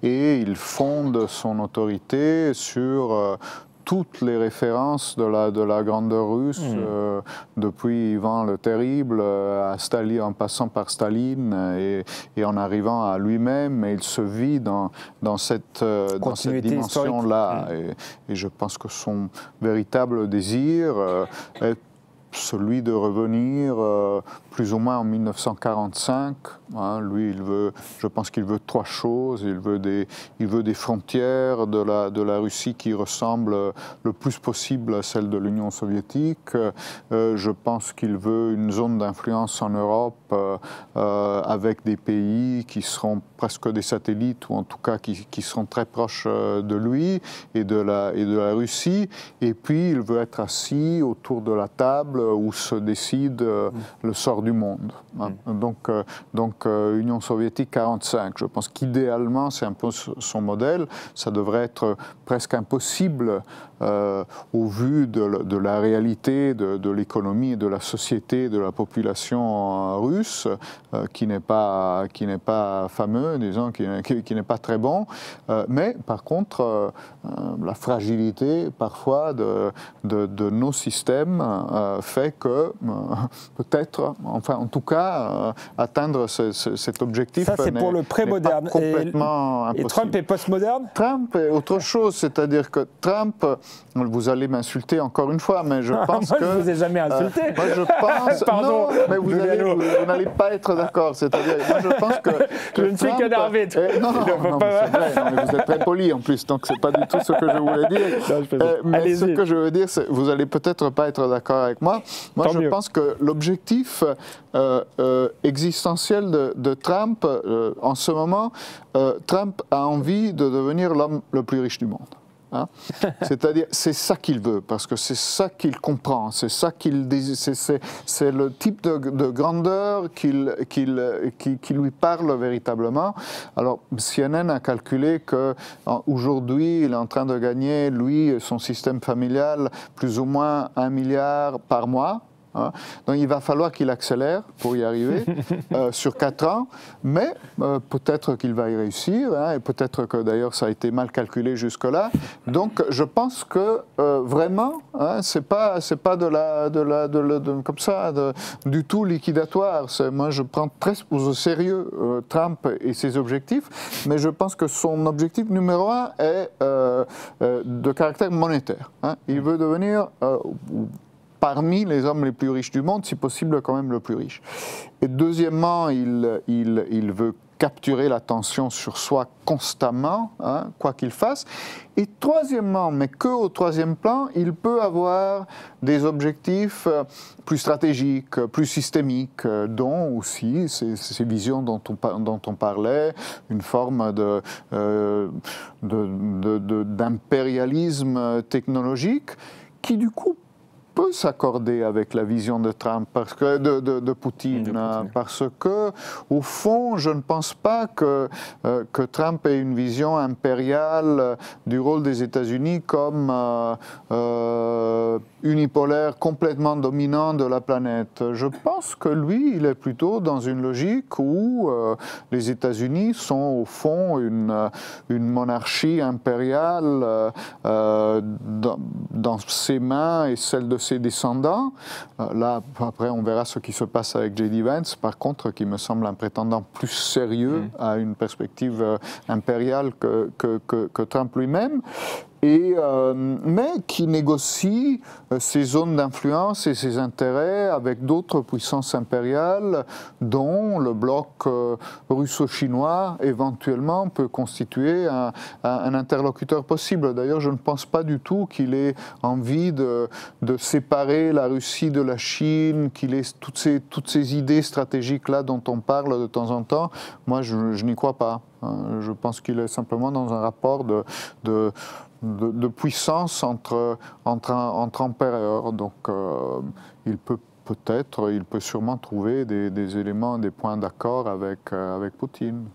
et il fonde son autorité sur toutes les références de la grandeur russe, depuis Ivan le Terrible à Staline, en passant par Staline et en arrivant à lui-même, et il se vit dans cette dimension-là. Et je pense que son véritable désir est celui de revenir plus ou moins en 1945. Hein, lui, je pense qu'il veut trois choses. Il veut des frontières de la Russie qui ressemblent le plus possible à celles de l'Union soviétique. Je pense qu'il veut une zone d'influence en Europe avec des pays qui seront presque des satellites, ou en tout cas qui seront très proches de lui et de la Russie. Et puis, il veut être assis autour de la table où se décide le sort du monde. Donc, Union soviétique 45. Je pense qu'idéalement, c'est un peu son modèle. Ça devrait être presque impossible au vu de la réalité de l'économie et de la société, de la population russe, qui n'est pas fameuse. vertigineux, disons, qui n'est pas très bon. Mais par contre, la fragilité parfois de nos systèmes fait que peut-être, enfin en tout cas, atteindre cet objectif. Ça, c'est pour le pré-moderne. Complètement impossible. Et Trump est post-moderne? Trump est autre chose, c'est-à-dire que Trump, vous allez m'insulter encore une fois, mais je pense que... Moi, je ne vous ai jamais insulté. Moi, je pense... Pardon, non, mais vous n'allez pas être d'accord. C'est-à-dire, moi, je pense que je ne suis qu'énervé. Non, c'est vrai, mais vous êtes très poli en plus, donc c'est pas du tout ce que je voulais dire. Mais ce que je veux dire, c'est vous allez peut-être pas être d'accord avec moi. Moi, je pense que l'objectif existentiel de Trump, en ce moment, Trump a envie de devenir l'homme le plus riche du monde. Hein? C'est-à-dire, c'est ça qu'il veut, parce que c'est ça qu'il comprend, c'est ça qu'il désire, c'est le type de grandeur qui lui parle véritablement. Alors, CNN a calculé qu'aujourd'hui, il est en train de gagner, lui, son système familial, plus ou moins 1 milliard par mois. Hein. Donc il va falloir qu'il accélère pour y arriver sur 4 ans, mais peut-être qu'il va y réussir, hein, et peut-être que d'ailleurs ça a été mal calculé jusque-là. Donc je pense que vraiment, hein, c'est pas comme ça du tout liquidatoire. Moi je prends très au sérieux Trump et ses objectifs, mais je pense que son objectif numéro 1 est de caractère monétaire. Hein. Il veut devenir parmi les hommes les plus riches du monde, si possible quand même le plus riche. Et deuxièmement, il veut capturer l'attention sur soi constamment, hein, quoi qu'il fasse. Et troisièmement, mais qu'au troisième plan, il peut avoir des objectifs plus stratégiques, plus systémiques, dont aussi ces visions dont on parlait, une forme d'impérialisme technologique, qui du coup peut s'accorder avec la vision de Trump, de Poutine, parce que, au fond, je ne pense pas que Trump ait une vision impériale du rôle des États-Unis comme unipolaire, complètement dominant de la planète. Je pense que lui, il est plutôt dans une logique où les États-Unis sont, au fond, une monarchie impériale dans ses mains et celle de ses descendants. Là, après, on verra ce qui se passe avec J.D. Vance, par contre, qui me semble un prétendant plus sérieux à une perspective impériale que Trump lui-même. Mais qui négocie ses zones d'influence et ses intérêts avec d'autres puissances impériales dont le bloc russo-chinois éventuellement peut constituer un interlocuteur possible. D'ailleurs, je ne pense pas du tout qu'il ait envie de séparer la Russie de la Chine, qu'il ait toutes ces idées stratégiques-là dont on parle de temps en temps. Moi, je n'y crois pas. Je pense qu'il est simplement dans un rapport de puissance entre empereurs. Donc il peut sûrement trouver des éléments, des points d'accord avec Poutine.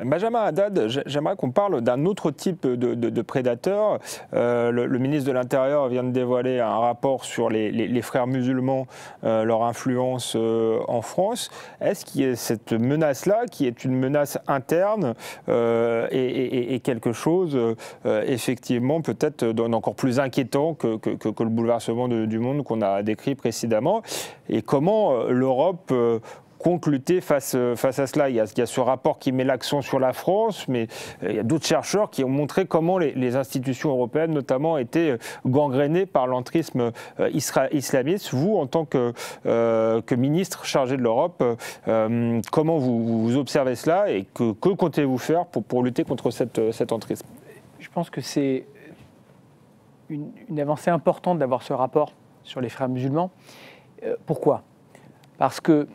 Benjamin Haddad, j'aimerais qu'on parle d'un autre type de prédateur. Le ministre de l'Intérieur vient de dévoiler un rapport sur les frères musulmans, leur influence en France. Est-ce qu'il y a cette menace-là, qui est une menace interne et quelque chose, effectivement, peut-être d'encore plus inquiétant que le bouleversement du monde qu'on a décrit précédemment? Et comment l'Europe compte lutter face à cela? Il y a ce rapport qui met l'accent sur la France, mais il y a d'autres chercheurs qui ont montré comment les institutions européennes, notamment, étaient gangrénées par l'entrisme islamiste. Vous, en tant que ministre chargé de l'Europe, comment vous observez cela et que comptez-vous faire pour lutter contre cet entrisme? Je pense que c'est une avancée importante d'avoir ce rapport sur les frères musulmans. Pourquoi? Parce que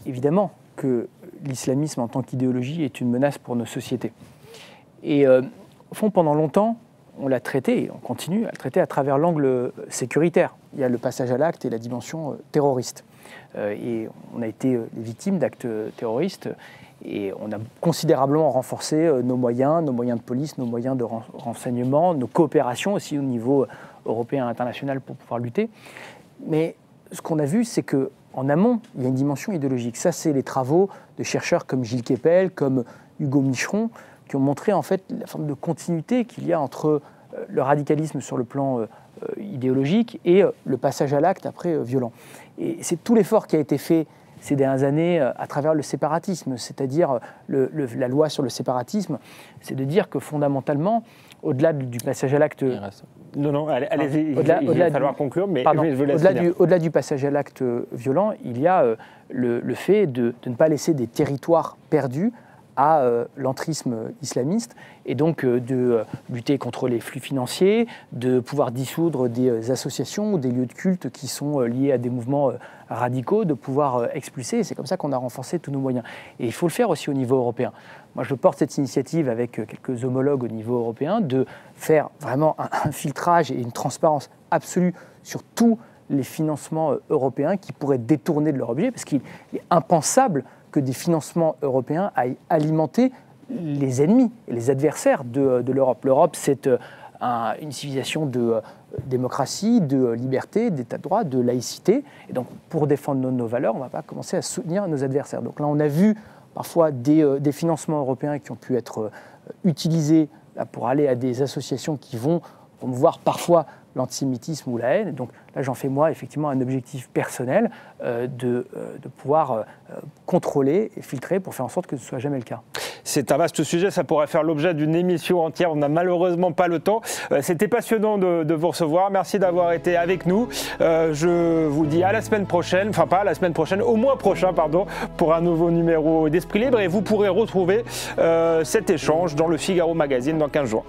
évidemment que l'islamisme en tant qu'idéologie est une menace pour nos sociétés. Et au fond, pendant longtemps, on l'a traité, et on continue à le traiter à travers l'angle sécuritaire. Il y a le passage à l'acte et la dimension terroriste. Et on a été les victimes d'actes terroristes, et on a considérablement renforcé nos moyens de police, nos moyens de renseignement, nos coopérations aussi au niveau européen et international pour pouvoir lutter. Mais ce qu'on a vu, c'est que en amont, il y a une dimension idéologique. Ça, c'est les travaux de chercheurs comme Gilles Kepel, comme Hugo Micheron, qui ont montré en fait la forme de continuité qu'il y a entre le radicalisme sur le plan idéologique et le passage à l'acte après violent. Et c'est tout l'effort qui a été fait ces dernières années à travers le séparatisme, c'est-à-dire la loi sur le séparatisme, c'est de dire que fondamentalement, au-delà du passage à l'acte... Non, allez-y, il va falloir conclure, mais je vous laisse finir. Au-delà du passage à l'acte violent, il y a le fait de ne pas laisser des territoires perdus à l'entrisme islamiste, et donc de lutter contre les flux financiers, de pouvoir dissoudre des associations ou des lieux de culte qui sont liés à des mouvements radicaux, de pouvoir expulser. C'est comme ça qu'on a renforcé tous nos moyens. Et il faut le faire aussi au niveau européen. Moi, je porte cette initiative avec quelques homologues au niveau européen de faire vraiment un filtrage et une transparence absolue sur tous les financements européens qui pourraient détourner de leur objet, parce qu'il est impensable que des financements européens aillent alimenter les ennemis et les adversaires de l'Europe. L'Europe, c'est une civilisation de démocratie, de liberté, d'état de droit, de laïcité. Et donc, pour défendre nos valeurs, on ne va pas commencer à soutenir nos adversaires. Donc là, on a vu parfois des financements européens qui ont pu être utilisés pour aller à des associations qui vont promouvoir parfois l'antisémitisme ou la haine. Donc là, j'en fais moi effectivement un objectif personnel de pouvoir contrôler et filtrer pour faire en sorte que ce ne soit jamais le cas. C'est un vaste sujet, ça pourrait faire l'objet d'une émission entière, on n'a malheureusement pas le temps. C'était passionnant de vous recevoir, merci d'avoir été avec nous. Je vous dis à la semaine prochaine, enfin pas à la semaine prochaine, au mois prochain, pardon, pour un nouveau numéro d'Esprit Libre, et vous pourrez retrouver cet échange dans le Figaro Magazine dans 15 jours.